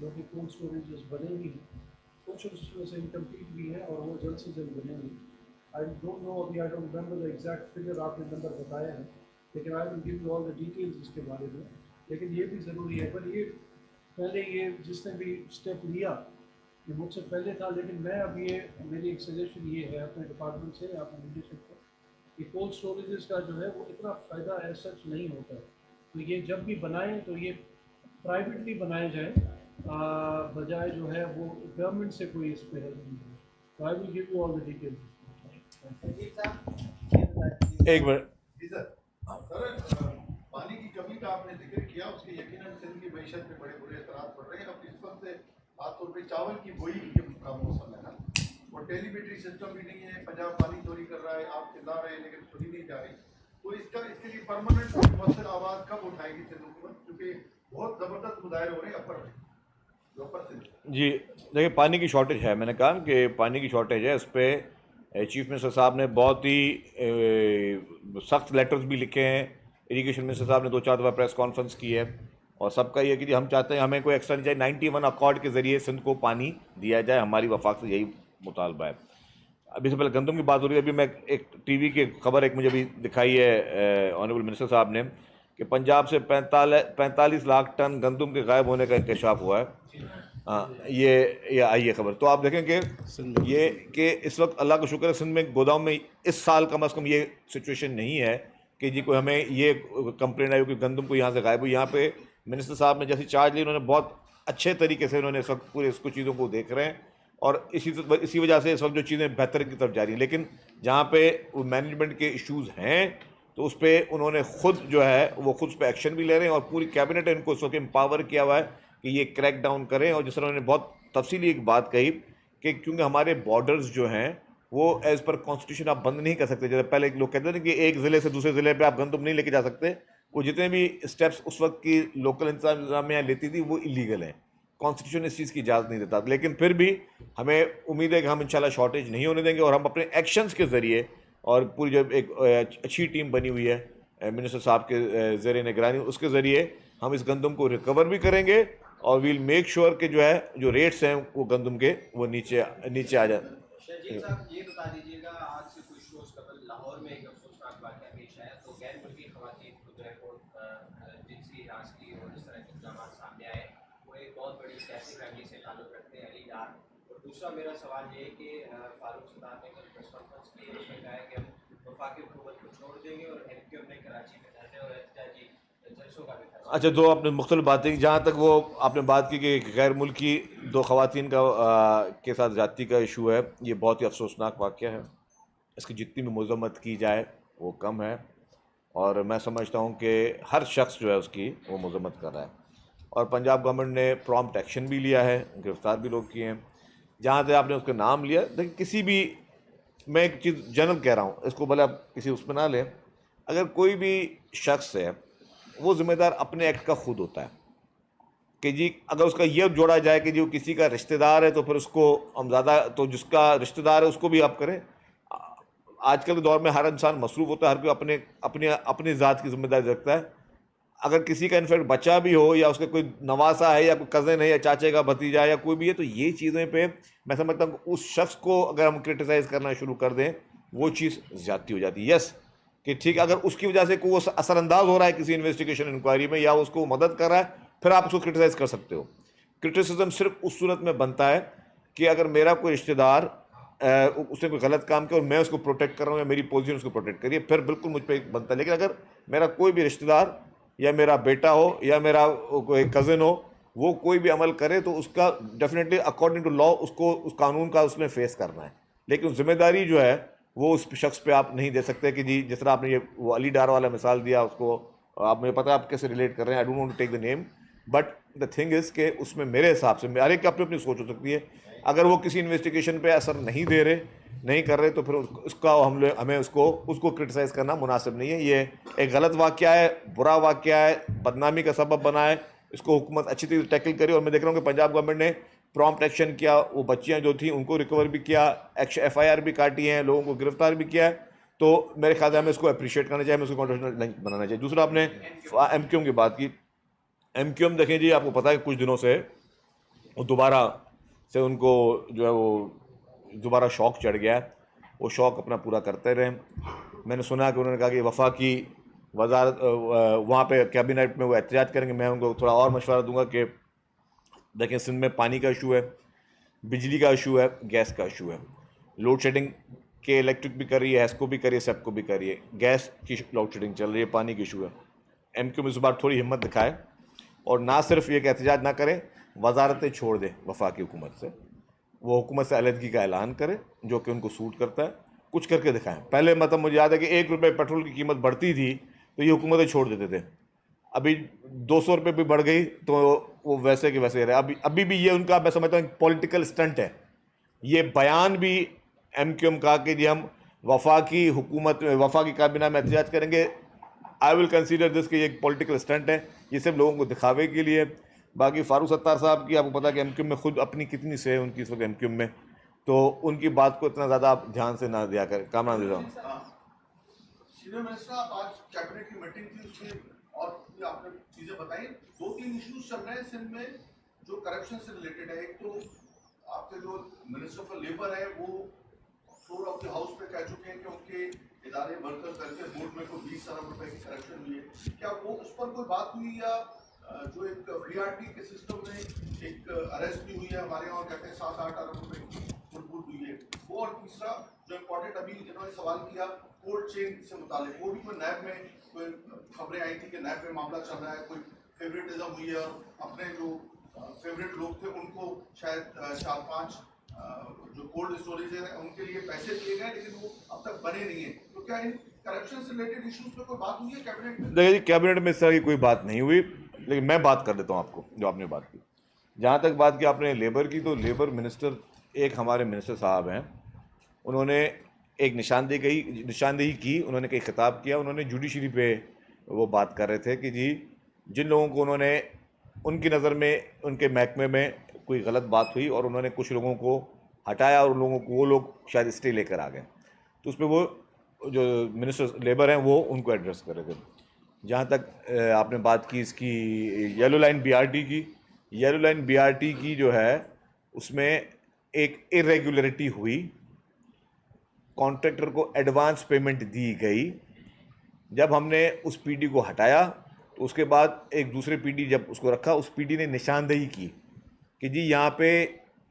जो कि कोल्ड स्टोरेज बनेंगी, कुछ उसमें से इनकम्प्लीट भी है और वो जल्द से जल्द बनेंगी। आई डोंट नो, अभी I don't remember the exact figure, आपने नंबर बताया है, लेकिन I will give you all the details इसके बारे में। लेकिन ये भी ज़रूरी है, पर ये पहले ये जिसने भी स्टेप लिया ये मुझसे पहले था, लेकिन मैं अब ये मेरी एक सजेशन ये है अपने डिपार्टमेंट से, अपने लीडरशिप को, कि कोल्ड स्टोरेजेस का जो है वो इतना फ़ायदा एज सच नहीं होता है। तो ये जब भी बनाएं तो ये प्राइवेटली बनाए जाए, बजाय जो है वो गवर्नमेंट से कोई इस पर हेल्प नहीं है। तो I will give you all the details. एक मिनट जी सर, पानी की कमी का आपने जिक्र किया, उसके यकीनन सिंध की मईशत पे बड़े बुरे असरात पड़ रहे हैं। अब इस वक्त खासतौर पे चावल की बुआई का मौसम है ना, और टेलीमेट्री सिस्टम भी नहीं है, पंजाब पानी चोरी कर रहा है, आप चिल्ला रहे हैं लेकिन सुनी नहीं जा रही। तो इसके लिए परमानेंट और मुअस्सर आवाज़ कब उठाएगी सिंध हुकूमत, क्योंकि बहुत ज़बरदस्त मुजाहरे हो रहे हैं अपर सिंध। जी देखिए, पानी की शॉर्टेज है, मैंने कहा कि पानी की शॉर्टेज है। इस पर चीफ मिनिस्टर साहब ने बहुत ही सख्त लेटर्स भी लिखे हैं, इरिगेशन मिनिस्टर साहब ने 2-4 दफ़ा प्रेस कॉन्फ्रेंस की है, और सबका ये कि हम चाहते हैं हमें कोई एक्स्ट्रा नहीं चाहिए, 91 अकॉर्ड के ज़रिए सिंध को पानी दिया जाए, हमारी वफाक से यही मुतालबा है। अभी से पहले गंदम की बात हो रही है, अभी मैं एक टीवी की खबर एक मुझे अभी दिखाई है ऑनरेबल मिनिस्टर साहब ने कि पंजाब से 45 लाख टन गंदम के गायब होने का इंकशाफ हुआ है। ये आई है खबर। तो आप देखें कि ये कि इस वक्त अल्लाह का शुक्र है सिंध में गोदाम में इस साल कम अज़ कम ये सिचुएशन नहीं है कि जी कोई हमें ये कंप्लेंट आई हो कि गंदम को यहाँ से गायब हुई। यहाँ पे मिनिस्टर साहब ने जैसी चार्ज ली, उन्होंने बहुत अच्छे तरीके से उन्होंने इस वक्त पूरे इसको चीज़ों को देख रहे हैं, और इसी वजह से इस वक्त जो चीज़ें बेहतर की तरफ जा रही हैं। लेकिन जहाँ पे मैनेजमेंट के इश्यूज़ हैं तो उस पर उन्होंने ख़ुद जो है वो खुद उस पर एक्शन भी ले रहे हैं, और पूरी कैबिनेट ने इनको इस वक्त एम्पावर किया हुआ है कि ये क्रैक डाउन करें। और जिस तरह उन्होंने बहुत तफसीली एक बात कही कि क्योंकि हमारे बॉर्डर्स जो हैं वो एज़ पर कॉन्स्टिट्यूशन आप बंद नहीं कर सकते, जैसे पहले लोग कहते थे कि एक ज़िले से दूसरे ज़िले पे आप गंदम नहीं लेके जा सकते, वो जितने भी स्टेप्स उस वक्त की लोकल इंतजामिया लेती थी वो इलीगल हैं, कॉन्स्टिट्यूशन इस चीज़ की इजाज़त नहीं देता। लेकिन फिर भी हमें उम्मीद है कि हम इंशाल्लाह शॉर्टेज नहीं होने देंगे, और हम अपने एक्शंस के ज़रिए और पूरी जो एक अच्छी टीम बनी हुई है मिनिस्टर साहब के ज़रिए निगरानी, उसके ज़रिए हम इस गंदम को रिकवर भी करेंगे, और वील मेक श्योर कि जो है जो रेट्स हैं वो गंदम के वो नीचे आ जाए। शहजीद साहब ये बता दीजिएगा, आज से कुछ रोज कबल लाहौर में एक अफसोसनाक वाक़या पेश आया, तो गैर मुल्की ख़वातीन को जो है वो जिनसी हिरासत की और इस तरह के इल्ज़ाम सामने आए, वो एक बहुत बड़ी सियासी फैमिली से ताल्लुक़ रखते हैं, अली डार। और दूसरा मेरा सवाल ये है कि फारूक सदार ने कल प्रेस कॉन्फ्रेंस की, उसमें कहा है कि हम वफाकी हुकूमत को छोड़ देंगे, और MQM ने कराची में धरने और एहतजाजी जलसों का भी फैसला। अच्छा, दो आपने मुख्तलिफ बातें की। जहाँ तक वो आपने बात की कि गैर मुल्की 2 ख़वातीन का के साथ ज़्यादती का इशू है, ये बहुत ही अफसोसनाक वाक़या है। इसकी जितनी भी मज़म्मत की जाए वो कम है, और मैं समझता हूँ कि हर शख्स जो है उसकी वो मज़म्मत कर रहा है, और पंजाब गवर्नमेंट ने प्रॉम्प्ट एक्शन भी लिया है, गिरफ़्तार भी लोग किए हैं। जहाँ से आपने उसका नाम लिया, देखिए किसी भी, मैं एक चीज़ जनरल कह रहा हूँ, इसको भले आप किसी उसमें ना लें, अगर कोई भी शख्स है वो ज़िम्मेदार अपने एक्ट का खुद होता है कि जी अगर उसका ये जोड़ा जाए कि जो किसी का रिश्तेदार है तो फिर उसको हम ज़्यादा, तो जिसका रिश्तेदार है उसको भी आप करें। आजकल के दौर में हर इंसान मसरूफ़ होता है, हर कोई अपनी ज़ात की जिम्मेदारी रखता है। अगर किसी का इनफैक्ट बच्चा भी हो, या उसका कोई नवासा है, या कोई कज़न है, या चाचे का भतीजा है, या कोई भी है, तो ये चीज़ें पे मैं समझता हूँ उस शख्स को अगर हम क्रिटिसाइज़ करना शुरू कर दें वो चीज़ ज़्यादती हो जाती है। यस कि ठीक है, अगर उसकी वजह से कोई असरअंदाज हो रहा है किसी इन्वेस्टिगेशन इंक्वायरी में, या उसको मदद कर रहा है, फिर आप उसको क्रिटिसाइज़ कर सकते हो। क्रिटिसिज्म सिर्फ उस सूरत में बनता है कि अगर मेरा कोई रिश्तेदार उसने कोई गलत काम किया और मैं उसको प्रोटेक्ट कर रहा हूँ, या मेरी पोजीशन उसको प्रोटेक्ट करिए, फिर बिल्कुल मुझ पर बनता है। लेकिन अगर मेरा कोई भी रिश्तेदार या मेरा बेटा हो या मेरा कोई कज़न हो, वो कोई भी अमल करे तो उसका डेफिनेटली अकॉर्डिंग टू लॉ उसको उस कानून का उसमें फेस करना है। लेकिन जिम्मेदारी जो है वो उस शख्स पे आप नहीं दे सकते कि जी जिस तरह आपने ये वो अली डार वाला मिसाल दिया, उसको आप मुझे पता है आप कैसे रिलेट कर रहे हैं, I don't want to take the name, but the thing is कि उसमें मेरे हिसाब से हर एक की अपनी अपनी सोच हो सकती है, अगर वो किसी इन्वेस्टिगेशन पे असर नहीं दे रहे, नहीं कर रहे, तो फिर उसका हमें उसको क्रिटिसाइज़ करना मुनासिब नहीं है। ये एक गलत वाक़या है, बुरा वाक़या है, बदनामी का सबब बना है, इसको हुकूमत अच्छी तरह टैकल करी। और मैं देख रहा हूँ कि पंजाब गवर्नमेंट ने प्रॉम्प्ट एक्शन किया, वो बच्चियाँ जो थी उनको रिकवर भी किया, FIR भी काटी हैं, लोगों को गिरफ्तार भी किया है। तो मेरे ख्याल से हमें इसको अप्रिशिएट करना चाहिए, हमें उसको कॉन्ट्रोवर्शियल लिंक बनाना चाहिए। दूसरा आपने MQM की बात की, MQM देखें जी, आपको पता है कुछ दिनों से वो दोबारा से उनको जो है वो दोबारा शौक चढ़ गया है, वो शौक अपना पूरा करते रहे। मैंने सुना कि उन्होंने कहा कि वफाकी वजारत वहाँ पे कैबिनेट में वो एहतजाज करेंगे। मैं उनको थोड़ा और मशवरा दूंगा कि देखें, सिंध में पानी का इशू है, बिजली का इशू है, गैस का इशू है, लोड शेडिंग के इलेक्ट्रिक भी कर रही है, हैस्को भी कर रही है, सबको भी कर रही है, गैस की लोड शेडिंग चल रही है, पानी की इशू है। MQM इस बार थोड़ी हिम्मत दिखाए और ना सिर्फ ये कि एहतजाज ना करें, वजारतें छोड़ दें वफाकी हुकूमत से, वो हुकूमत से अलहदगी का ऐलान करें जो कि उनको सूट करता है, कुछ करके दिखाएं। पहले मतलब मुझे याद है कि 1 रुपये पेट्रोल की कीमत बढ़ती थी तो ये हुकूमतें छोड़ देते थे, अभी 200 रुपये भी बढ़ गई तो वो वैसे के वैसे रहे। अभी भी ये उनका, मैं समझता हूँ, पॉलिटिकल स्टंट है। ये बयान भी MQM का कि हम वफाकी हुकूमत वफाकी काबीना में एहतजाज करेंगे, आई विल कंसीडर दिस कि ये एक पॉलिटिकल स्टंट है, ये सब लोगों को दिखावे के लिए। बाकी फारूक सत्तार साहब की आपको पता है कि MQM में खुद अपनी कितनी से है उनकी इस वक्त MQM में, तो उनकी बात को इतना ज़्यादा आप ध्यान से ना दिया करें। कामना दे रहा हूँ। सीनियर मिनिस्टर, आप आज कैबिनेट की मीटिंग थी, उसमें और आपने चीजें बताई, 2-3 इश्यूज चल रहे हैं सिंध में जो करप्शन से रिलेटेड है। एक तो आपके जो मिनिस्टर फॉर लेबर है वो फ्लोर ऑफ द हाउस पे कह चुके हैं कि उनके इदारे वर्कर्स करके बोर्ड में कोई 20 अरब रुपए की करप्शन हुई है। क्या वो उस पर कोई बात हुई, या जो एक BRT के सिस्टम में एक अरेस्ट भी हुई है हमारे यहाँ, कहते हैं 7-8 अरब रुपए की फुटबूट हुई है वो। और तीसरा जो इम्पोर्टेंट अभी इन्होंने सवाल किया कोल्ड चेन से मुतालिक, वो भी कोई नैब में कोई खबरें आई थी कि नैब में मामला चल रहा है, कोई फेवरेटिज्म हुई है, अपने जो फेवरेट लोग थे उनको शायद 4-5 जो कोल्ड स्टोरेज है उनके लिए पैसे दिए गए, लेकिन वो अब तक बने नहीं है। तो क्या इन करप्शन से रिलेटेड इश्यूज पे कोई बात हुई है कैबिनेट में? देखिए, कैबिनेट में इस तरह की कोई बात नहीं हुई, लेकिन मैं बात कर देता हूँ आपको जो आपने बात की। जहाँ तक बात की आपने लेबर की, तो लेबर मिनिस्टर एक हमारे मिनिस्टर साहब हैं, उन्होंने एक निशानदेही की, उन्होंने कई खिताब किया, उन्होंने जुडिशरी पे वो बात कर रहे थे कि जी जिन लोगों को उन्होंने उनकी नज़र में उनके महकमे में कोई गलत बात हुई और उन्होंने कुछ लोगों को हटाया और लोगों को वो लोग शायद स्टे लेकर आ गए, तो उस पर वो जो मिनिस्टर लेबर हैं वो उनको एड्रेस कर रहे थे। जहाँ तक आपने बात की इसकी येलो लाइन BRT की जो है उसमें एक इरेगुलरिटी हुई, कॉन्ट्रैक्टर को एडवांस पेमेंट दी गई। जब हमने उस PD को हटाया तो उसके बाद एक दूसरे PD जब उसको रखा, उस PD ने निशानदेही की कि जी यहाँ पे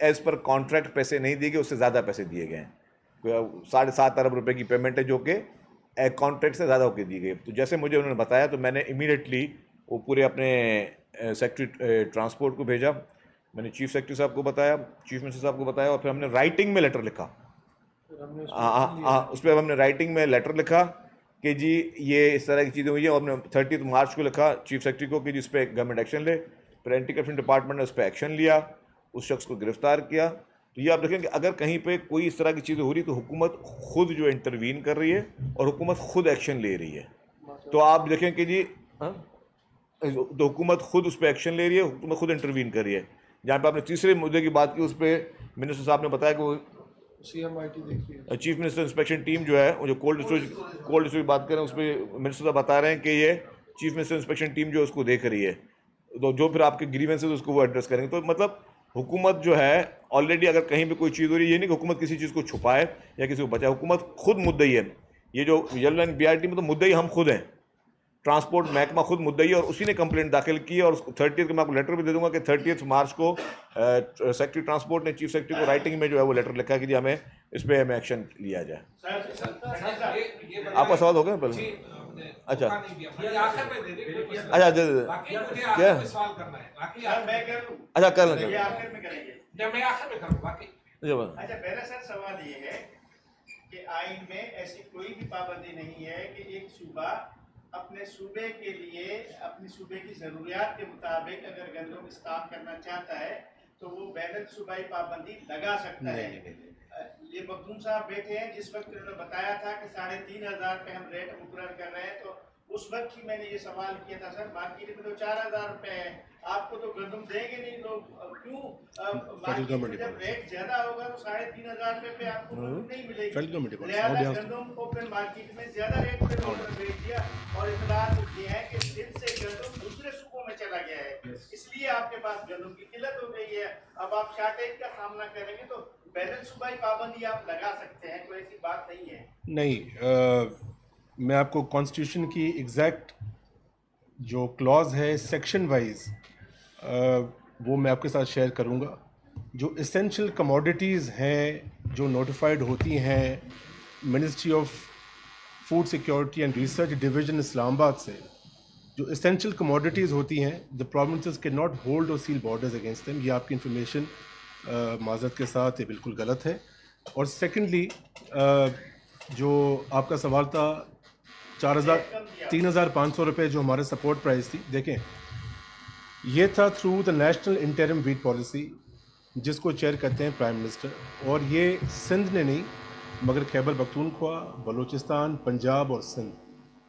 एज़ पर कॉन्ट्रैक्ट पैसे नहीं दिए गए, उससे ज़्यादा पैसे दिए गए हैं। 7.5 अरब रुपए की पेमेंट है जो कि कॉन्ट्रैक्ट से ज़्यादा होकर दी गई। तो जैसे मुझे उन्होंने बताया तो मैंने इमीडिएटली वो पूरे अपने सेक्रेटरी ट्रांसपोर्ट को भेजा, मैंने चीफ सेक्रेटरी साहब को बताया, चीफ मिनिस्टर साहब को बताया, और फिर हमने राइटिंग में लेटर लिखा। उस पर हमने राइटिंग में लेटर लिखा कि जी ये इस तरह की चीज़ें हुई हैं, और हमने 30 मार्च को लिखा चीफ सेक्रेटरी को कि जिस पर गवर्नमेंट एक्शन ले। फिर एंटी करप्शन डिपार्टमेंट ने उस पर एक्शन लिया, उस शख्स को गिरफ्तार किया। तो ये आप देखें कि अगर कहीं पे कोई इस तरह की चीज़ें हो रही तो हुकूमत खुद जो इंटरवीन कर रही है और हुकूमत खुद एक्शन ले रही है। तो आप देखें कि जी तो हुकूमत खुद उस पर एक्शन ले रही है, हुकूमत खुद इंटरवीन कर रही है। जहाँ पे आपने तीसरे मुद्दे की बात की, उस पर मिनिस्टर साहब ने बताया कि वो चीफ मिनिस्टर इंस्पेक्शन टीम जो है वो जो कोल्ड स्टोरेज की बात करें, उस पर मिनिस्टर साहब बता रहे हैं कि ये चीफ मिनिस्टर इंस्पेक्शन टीम जो उसको देख रही है, तो जो फिर आपके ग्रीवेंसेस उसको वो एड्रेस करेंगे। तो मतलब हुकूमत जो है ऑलरेडी अगर कहीं पे कोई चीज़ हो रही है, ये नहीं कि हुकूमत किसी चीज़ को छुपाए या किसी को बचाए, हुकूमत खुद मुद्दई है। ये जो येलो लाइन BRT में तो मुद्दई हम खुद हैं, ट्रांसपोर्ट महकमा खुद मुद्दई है, और उसी ने कंप्लेंट दाखिल की। और 30 को मैं आपको लेटर भी दे दूंगा कि 30 मार्च को सेक्रेटरी ट्रांसपोर्ट ने चीफ सेक्रेटरी को राइटिंग में जो है वो लेटर लिखा कि जी हमें इस पर हमें एक्शन लिया जाए। आपका सवाल हो गया पहले? अच्छा अच्छा दे क्या अच्छा कर लेंगे। अच्छा, पहला सर सवाल ये है के आइन में ऐसी कोई भी पाबंदी नहीं है कि एक सूबा अपने सूबे के लिए अपनी सूबे की ज़रूरियात के मुताबिक अगर गंदम इस्तेमाल करना चाहता है तो वो बैन सूबाई पाबंदी लगा सकता है। ये मखदूम साहब बैठे हैं, जिस वक्त उन्होंने बताया था कि 3,500 पे हम रेट मुकर्रर कर रहे हैं, तो उस वक्त ही मैंने ये सवाल किया था, सर मार्केट में तो 4,000 रुपए है, आपको तो गंदम देंगे नहीं लोग, क्यों मार्केट में जब रेट ज्यादा होगा तो 3,500 रुपए पे आपको गंदम नहीं मिलेगी, लिहाजा गंदम को फिर मार्केट में ज्यादा रेट पे लोगों ने बेच दिया और इतलात ये है कि सिंध से गंदम दूसरे सूबों में चला गया है, इसलिए आपके पास गंदम की किल्लत हो गई है। अब आप शार्टेज का सामना करेंगे तो बैलेंस सूबाई पाबंदी आप लगा सकते हैं, कोई ऐसी बात नहीं है। नहीं, मैं आपको कॉन्स्टिट्यूशन की एग्जैक्ट जो क्लॉज है सेक्शन वाइज वो मैं आपके साथ शेयर करूंगा। जो एसेंशियल कमोडिटीज़ हैं जो नोटिफाइड होती हैं ministry of food security and research division Islamabad से, जो एसेंशियल कमोडिटीज़ होती हैं, the provinces can not hold और सील बॉर्डर्स अगेंस्ट देम। ये आपकी इन्फॉर्मेशन माज़रत के साथ ये बिल्कुल गलत है। और सेकेंडली जो आपका सवाल था 3,500 रुपये जो हमारे सपोर्ट प्राइस थी, देखें ये था through the national interim wheat policy जिसको चेयर करते हैं प्राइम मिनिस्टर, और ये सिंध ने नहीं मगर खैबर पख्तूनख्वा, बलूचिस्तान, पंजाब और सिंध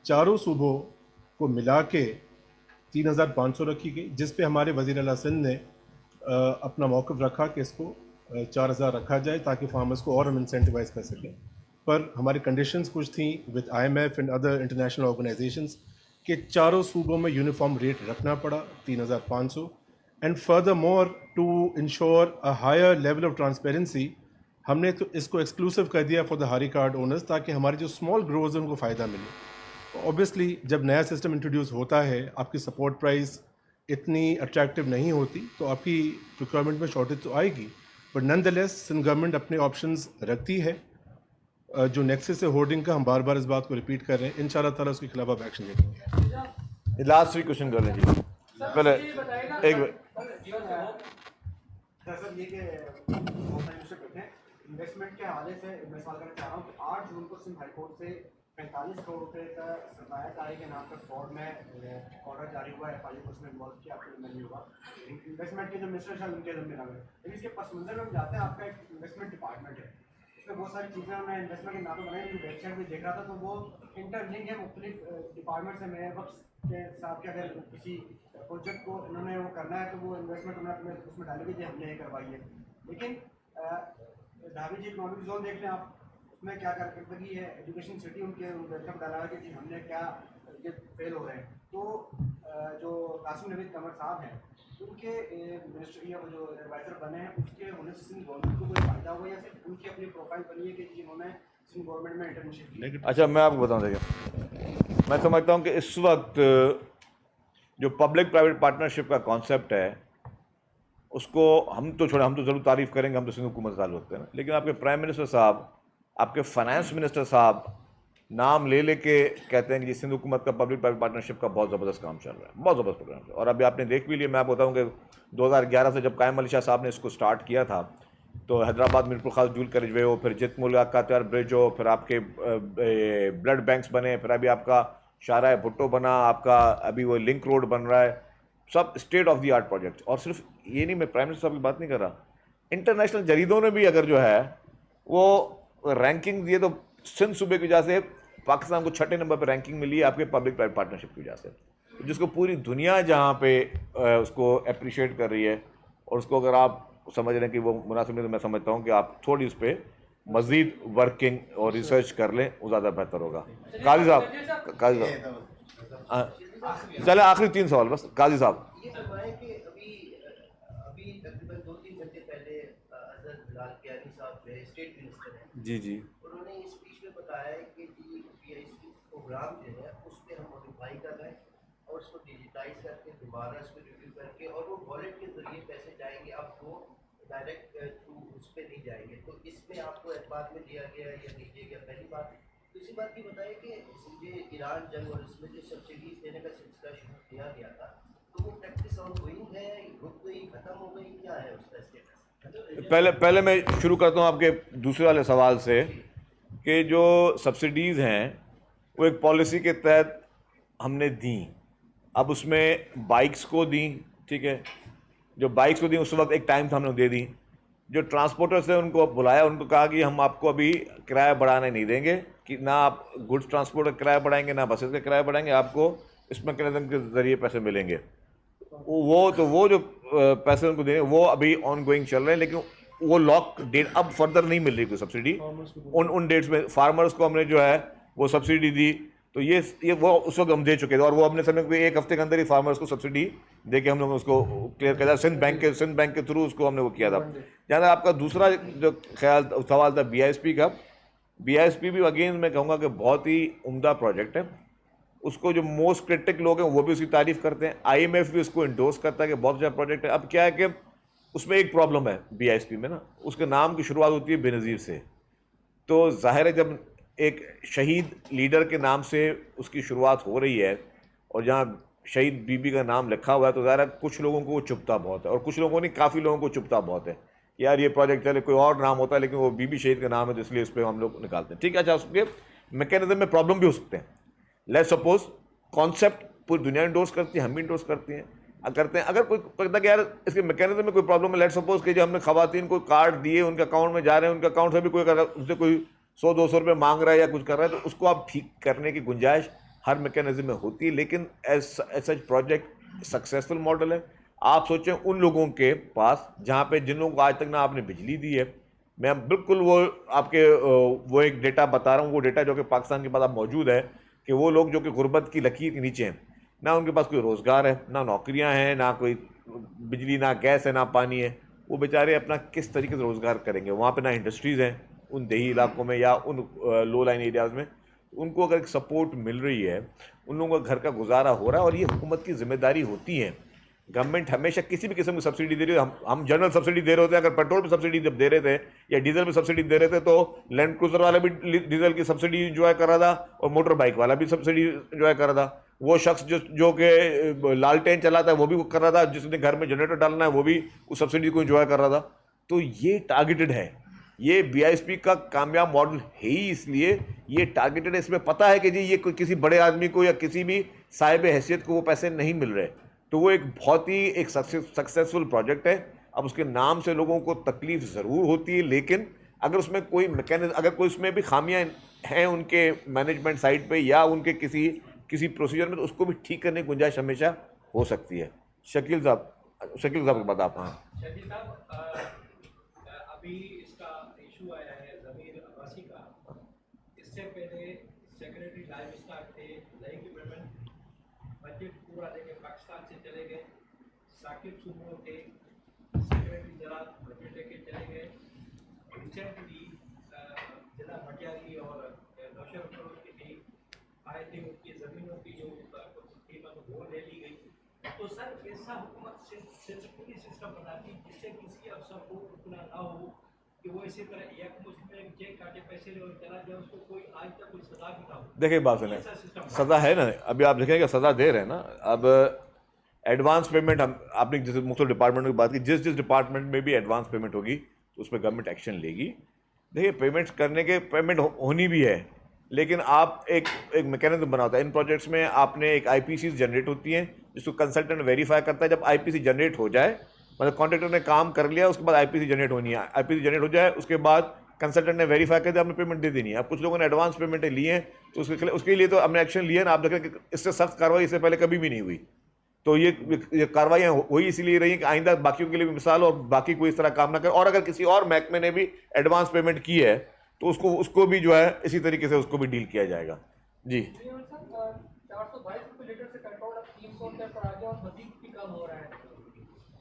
चारों सूबों को मिला के 3,500 रखी गई, जिस पे हमारे वज़ीर आला सिंध ने अपना मौक़िफ़ रखा कि इसको 4,000 रखा जाए ताकि फार्मर्स को और हम इंसेंटिवाइज़ कर सकें। पर हमारी कंडीशंस कुछ थी with IMF and other international organisations कि चारों सूबों में यूनिफॉर्म रेट रखना पड़ा 3,500। And further more to ensure a higher level of transparency हमने तो इसको एक्सक्लूसिव कर दिया for the Hari card owners ताकि हमारे जो स्मॉल ग्रोवर्स हैं उनको फ़ायदा मिले। ऑब्वियसली जब नया सिस्टम इंट्रोड्यूस होता है आपकी सपोर्ट प्राइस इतनी अट्रैक्टिव नहीं होती तो आपकी प्रोक्योरमेंट में शॉर्टेज तो आएगी, बट नॉनदलेस सिंध गवर्नमेंट अपने ऑप्शंस रखती है। जो नेक्सस है होर्डिंग का, हम बार बार इस बात को रिपीट कर रहे हैं, इंशाल्लाह ताला उसके खिलाफ आप एक्शन लेंगे। लास्ट वीक क्वेश्चन कर लें जी, पहले एक सर ये कि इन्वेस्टमेंट के हवाले से मैं सवाल करना चाह रहा हूँ कि 8 जून को सिंध हाईकोर्ट से 45 करोड़ रुपए का सरमायाकारी के नाम पर फ्रॉड में ऑर्डर जारी हुआ है, FIU को उसमें इन्वॉल्व किया, आपको नहीं हुआ इन्वेस्टमेंट के जो मिनिस्टर शायद उनके ज़िम्मे लगे, लेकिन इसके पस मंजर में हम जाते हैं आपका एक इन्वेस्टमेंट डिपार्टमेंट है, इसमें बहुत सारी चीज़ें मैं इन्वेस्टमेंट के नाम पर बनाई, वेबसाइट भी देख रहा था तो वो इंटरलिंक है मुख्तलिफ डिपार्टमेंट से। मेयर वक्त के साहब के अगर किसी प्रोजेक्ट को इन्होंने वो करना है तो वो इन्वेस्टमेंट उन्होंने अपने उसमें डाली हुई हमने ये करवाई है, लेकिन धामी जी इकोनॉमिक जोन देख लें आप, उसमें क्या कारकर्दगी है, एजुकेशन सिटी उनके वेबसाइट डाला है कि जी हमने क्या ये फेल हो रहे हैं। तो जो कासिम नवीद कमर साहब हैं उनके मिनिस्ट्री या जो एडवाइज़र बने हैं उसके होने से सिंध गवर्नमेंट को कोई फ़ायदा हुआ या सिर्फ उनकी अपनी प्रोफाइल बनी है कि जिन्होंने सिंध गवर्नमेंट में इंटर्नशिप की? अच्छा मैं आपको बताऊँ, देखिए मैं समझता हूँ कि इस वक्त जो पब्लिक प्राइवेट पार्टनरशिप का कॉन्सेप्ट है उसको हम तो ज़रूर तारीफ़ करेंगे, हम तो सिंध हुकूमत साल होते हैं, लेकिन आपके प्राइम मिनिस्टर साहब, आपके फाइनेंस मिनिस्टर साहब नाम ले लेके कहते हैं कि सिंध हुकूमत का पब्लिक प्राइवेट पार्टनरशिप का बहुत ज़बरदस्त काम चल रहा है, बहुत ज़बरदस्त प्रोग्राम है। और अभी आपने देख भी लिया, मैं आपको बताऊँ कि 2011 से जब कायम अली शाह साहब ने इसको स्टार्ट किया था तो हैदराबाद मीरपुर खास जूल करेजवे हो, फिर जित मुलाका त्यार ब्रिज हो, फिर आपके ब्लड बैंक्स बने, फिर अभी आपका शाहराह भुट्टो बना, आपका अभी वो लिंक रोड बन रहा है, सब state of the art project. और सिर्फ ये नहीं, मैं प्राइम मिनिस्टर साहब की बात नहीं कर रहा, इंटरनेशनल जरीदों ने भी अगर जो है वो रैंकिंग दिए तो सिंध सूबे की वजह से पाकिस्तान को 6ठे नंबर पर रैंकिंग मिली है आपके पब्लिक प्राइवेट पार्टनरशिप की वजह से, जिसको पूरी दुनिया जहाँ पे उसको अप्रिशिएट कर रही है। और उसको अगर आप समझ रहे हैं कि वो मुनासिब नहीं, तो मैं समझता हूँ कि आप थोड़ी उस पर मज़ीद वर्किंग और रिसर्च कर लें, वो ज़्यादा बेहतर होगा। काजी साहब चले आखिरी 3 सवाल बस। काजी साहब ये फरमाएं कि अभी तकरीबन 2-3 घंटे पहले हज़रत बिलाल कियानी साहब जो स्टेट मिनिस्टर हैं, जी उन्होंने इस स्पीच में बताया कि PIC प्रोग्राम जो है उस पर हम मॉडिफाई कर रहे हैं और उसको डिजिटाइज करके दोबारा उसको रिव्यू करके और वो वॉलेट के जरिए पैसे जाएंगे, अब वो डायरेक्ट थ्रू उस पर नहीं जाएंगे। तो इसमें आपको एतबार में दिया गया या नहीं दिया गया, पहली बात। दूसरी बात ये बताइए कि ये ईरान जंग और इसमें जो सब्सिडीज देने का सिलसिला शुरू किया गया था तो वो प्रैक्टिस ऑन गोइंग है, रुक गई, खत्म हो गई, क्या है उसका स्टेटस? पहले मैं शुरू करता हूँ आपके दूसरे वाले सवाल से कि जो सब्सिडीज़ हैं वो एक पॉलिसी के तहत हमने दी। अब उसमें बाइक्स को दी, ठीक है, जो बाइक्स को दी उस वक्त एक टाइम था हमने दे दी। जो ट्रांसपोर्टर्स है उनको बुलाया, उनको कहा कि हम आपको अभी किराया बढ़ाने नहीं देंगे, कि ना आप गुड्स ट्रांसपोर्ट का किराया बढ़ाएंगे ना बसेस का किराया बढ़ाएंगे, आपको इस मैकेनिज्म के ज़रिए पैसे मिलेंगे। वो जो पैसे उनको देंगे वो अभी ऑन गोइंग चल रहे हैं, लेकिन वो लॉक डेट अब फर्दर नहीं मिल रही कोई सब्सिडी उन डेट्स में। फार्मर्स को हमने जो है वो सब्सिडी दी, तो ये वो उस वक्त हम दे चुके थे, और वो हमने समय कोई 1 हफ्ते के अंदर ही फार्मर्स को सब्सिडी दे के हम लोग उसको क्लियर किया था। सिंध बैंक के थ्रू उसको हमने वो किया था। जहाँ तक आपका दूसरा जो सवाल था BISP का, BISP भी अगेन मैं कहूँगा कि बहुत ही उम्दा प्रोजेक्ट है। उसको जो मोस्ट क्रिटिक लोग हैं वो भी उसकी तारीफ करते हैं, IMF भी उसको इंडोर्स करता है कि बहुत अच्छा प्रोजेक्ट है। अब क्या है कि उसमें एक प्रॉब्लम है BISP में ना, उसके नाम की शुरुआत होती है बेनज़ीर से। तो जाहिर है जब एक शहीद लीडर के नाम से उसकी शुरुआत हो रही है और जहाँ शहीद बीबी का नाम लिखा हुआ है, तो ज़ाहिर है कुछ लोगों को वो चुभता बहुत है, और कुछ लोगों ने काफ़ी लोगों को चुभता बहुत है यार ये प्रोजेक्ट चले कोई और नाम होता है, लेकिन वो बीबी शहीद का नाम है तो इसलिए उस पर हम लोग निकालते हैं। ठीक है, अच्छा उसके मैकेनिज्म में प्रॉब्लम भी हो सकते हैं। लेट्स सपोज कॉन्सेप्ट पूरी दुनिया इंडोर्स करती है, हम भी इंडोर्स करते हैं अगर कोई कहता कि यार इसके मैकेनिज्म में कोई प्रॉब्लम है, लेट्स सपोज कि जो हमने खवातीन को कार्ड दिए उनके अकाउंट में जा रहे हैं, उनके अकाउंट से भी कोई उससे कोई 100-200 रुपये मांग रहा है या कुछ कर रहा है, तो उसको आप ठीक करने की गुंजाइश हर मैकेनिज्म में होती है। लेकिन as such project successful model है। आप सोचें उन लोगों के पास जहाँ पे जिन लोगों को आज तक ना आपने बिजली दी है, मैं बिल्कुल वो आपके वो एक डेटा बता रहा हूँ, वो डेटा जो कि पाकिस्तान के पास अब मौजूद है कि वो लोग जो कि गुर्बत की लकीर के नीचे हैं, ना उनके पास कोई रोज़गार है, ना नौकरियां हैं, ना कोई बिजली, ना गैस है, ना पानी है, वो बेचारे अपना किस तरीके से रोज़गार करेंगे? वहाँ पे ना इंडस्ट्रीज़ हैं उन देही इलाकों में या उन लो लाइन एरियाज़ में। उनको अगर सपोर्ट मिल रही है, उन लोगों का घर का गुजारा हो रहा है, और ये हुकूमत की जिम्मेदारी होती है। गवर्नमेंट हमेशा किसी भी किस्म की सब्सिडी दे रही है, हम जनरल सब्सिडी दे रहे होते हैं। अगर पेट्रोल पर सब्सिडी जब दे रहे थे या डीजल पर सब्सिडी दे रहे थे, तो लैंड क्रूजर वाला भी डीजल की सब्सिडी इंजॉय कर रहा था और मोटर बाइक वाला भी सब्सिडी इंजॉय कर रहा था। वो शख्स जो कि लालटेन चलाता है वो भी कर रहा था, जिसने घर में जनरेटर डालना है वो भी उस सब्सिडी को इंजॉय कर रहा था। तो ये टारगेटेड है, ये BISP का कामयाब मॉडल है ही इसलिए ये टारगेटेड है। इसमें पता है कि जी ये किसी बड़े आदमी को या किसी भी साहिब हैसियत को वो पैसे नहीं मिल रहे, तो वो एक बहुत ही एक सक्सेसफुल प्रोजेक्ट है। अब उसके नाम से लोगों को तकलीफ ज़रूर होती है, लेकिन अगर उसमें कोई मैकेनिज्म, अगर कोई उसमें भी खामियां हैं उनके मैनेजमेंट साइड पे या उनके किसी प्रोसीजर में, तो उसको भी ठीक करने की गुंजाइश हमेशा हो सकती है। शकील साहब के बाद आप। हाँ शकील साहब, अभी इसका इशू आया है ज़मीर अब्बासी का। इससे पहले सेक्रेटरी लाइव स्टॉक थे, लाइव डेवलपमेंट बजट पूरा लेके पाकिस्तान से चले गए। साकिब सुमो थे, सेक्रेटरी जरा बजट लेके चले गए। रिसेंटली जिला भटियारी और नौशर की टीम आए थे, उनकी ज़मीनों की जो कीमत वो ले ली गई। तो सर ऐसा हुकूमत पूरी सिस्टम बनाती जिससे किसी अफसर को इतना ना हो कि वो इसी तरह एक मुश्त में चेक काटे पैसे ले और चला जाए, उसको कोई आज तक कोई सजा भी ना हो। देखिए बात सुने, सज़ा है ना, अभी आप देखेंगे सज़ा दे रहे हैं ना। अब एडवांस पेमेंट आपने जैसे मुख्तलिफ डिपार्टमेंट की बात की, जिस डिपार्टमेंट में भी एडवांस पेमेंट होगी तो उस पर गवर्नमेंट एक्शन लेगी। देखिए पेमेंट्स करने के पेमेंट होनी भी है, लेकिन आप एक मैकेनिज्म बनाता है। इन प्रोजेक्ट्स में आपने एक IPC जनरेट होती हैं जिसको कंसल्टेंट वेरीफाई करता है। जब IPC जनरेट हो जाए, मतलब कॉन्ट्रैक्टर ने काम कर लिया, उसके बाद IPC जनरेट होनी है। IPC जनरेट हो जाए उसके बाद कंसल्टेंट ने वेरीफाई कर दिया, आपने पेमेंट दे देनी है। अब कुछ लोगों ने एडवांस पेमेंटें ली हैं तो उसके लिए तो हमने एक्शन लिया ना। आप देखें कि इससे सख्त कार्रवाई इससे पहले कभी भी नहीं हुई। तो ये कार्रवाइयाँ हुई इसीलिए रही कि आइंदा बाकियों के लिए भी मिसाल और बाकी कोई इस तरह काम ना करे। और अगर किसी और महकमे ने भी एडवांस पेमेंट की है तो उसको भी जो है इसी तरीके से उसको भी डील किया जाएगा। जी 422 रुपये लीटर से पेट्रोल अब 300 रुपये पर आ गया और मजीद भी कम हो रहा है।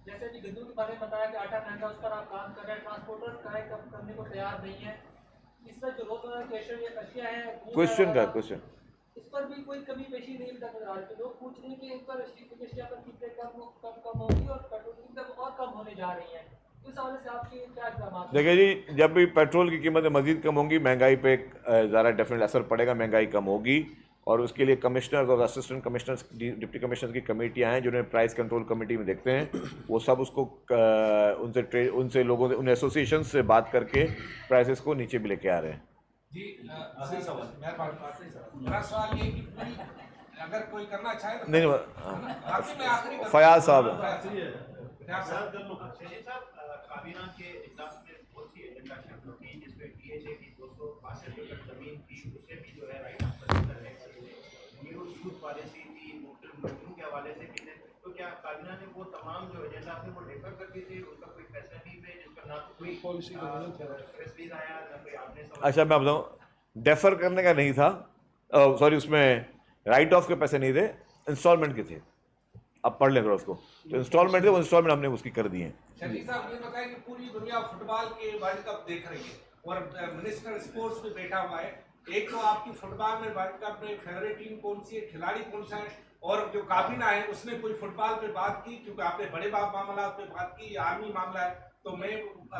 जैसे कि गंदू के बारे में बताया कि आटा महंगा, उस पर आप काम कर रहे हैं, ट्रांसपोर्टर किराए कम करने को तैयार नहीं है। इस पर जो रोजमर्रा की अशिया है, क्वेश्चन इस पर भी कोई कमी पेशी नहीं नजर आ रही। तो लोग पूछ रहे हैं कि इन पर अशिया पर कीमतें कम होगी और पेट्रोल की कीमतें और कम होने जा रही हैं। इस हवाले से आपके क्या इक़दाम? देखिए जी, जब भी पेट्रोल की कीमतें मज़ीद कम होंगी, महंगाई पे ज़्यादा डेफिनेट असर पड़ेगा, महंगाई कम होगी। और उसके लिए कमिश्नर्स और असिस्टेंट कमिश्नर्स, डिप्टी कमिश्नर्स की कमेटियाँ हैं जिन्हें प्राइस कंट्रोल कमेटी में देखते हैं। वो सब उसको उनसे लोगों से, उन एसोसिएशन से बात करके प्राइसेस को नीचे भी लेके आ रहे हैं। जी सही सवाल मेरा सवाल ये कि पूरी अगर कोई करना चाहे तो नहीं बाकी मैं आखिरी फयाज साहब काबीना के इजलास में बहुत सी एजेंडा शामिल होगी जिसमें पीएचए की 262 एकड़ जमीन थी उसे भी जो है राइट ऑफ सर्वे करने के लिए यूथ पॉलिसी थी मुल्कों के हवाले से भी थे तो क्या काबीना ने वो तमाम जो एजेंडा थे वो डेफर कर दिए थे उनका कोई फैसला नहीं हुए जिसका ना तो कोई पॉलिसी प्रेस रिलीज आया ना कोई आपने अच्छा मैं बताऊँ डेफर करने का नहीं था सॉरी उसमें राइट ऑफ के पैसे नहीं थे इंस्टॉलमेंट के थे अब पढ़ लेंगे उसको तो इंस्टॉलमेंट थे वो इंस्टॉलमेंट हमने उसकी कर दी है शरीफ साहब ये बताएं कि पूरी दुनिया फुटबॉल के वर्ल्ड कप देख रही है और मिनिस्टर स्पोर्ट्स में बैठा हुआ है एक तो आपकी फुटबॉल में वर्ल्ड कप में फेवरेट टीम कौन सी है खिलाड़ी कौन सा है और जो काबीना है उसने कोई फुटबॉल पे बात की क्योंकि आपने बड़े मामला पे बात की आर्मी मामला है तो मैं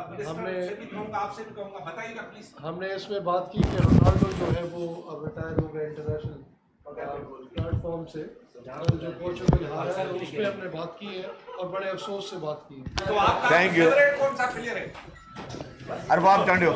मिनिस्टर से भी कहूँगा आपसे भी कहूँगा बताइएगा प्लीज। हमने इसमें बात की कि रोनाल्डो जो है वो अब रिटायर हो गया इंटरनेशनल प्लेटफॉर्म से और जो पोर्चुगल हारा है उस पर हमने बात की है और बड़े अफसोस से बात की है। तो आपका थैंक यू फेवरेट कौन सा प्लेयर है? अरबाब चांडियो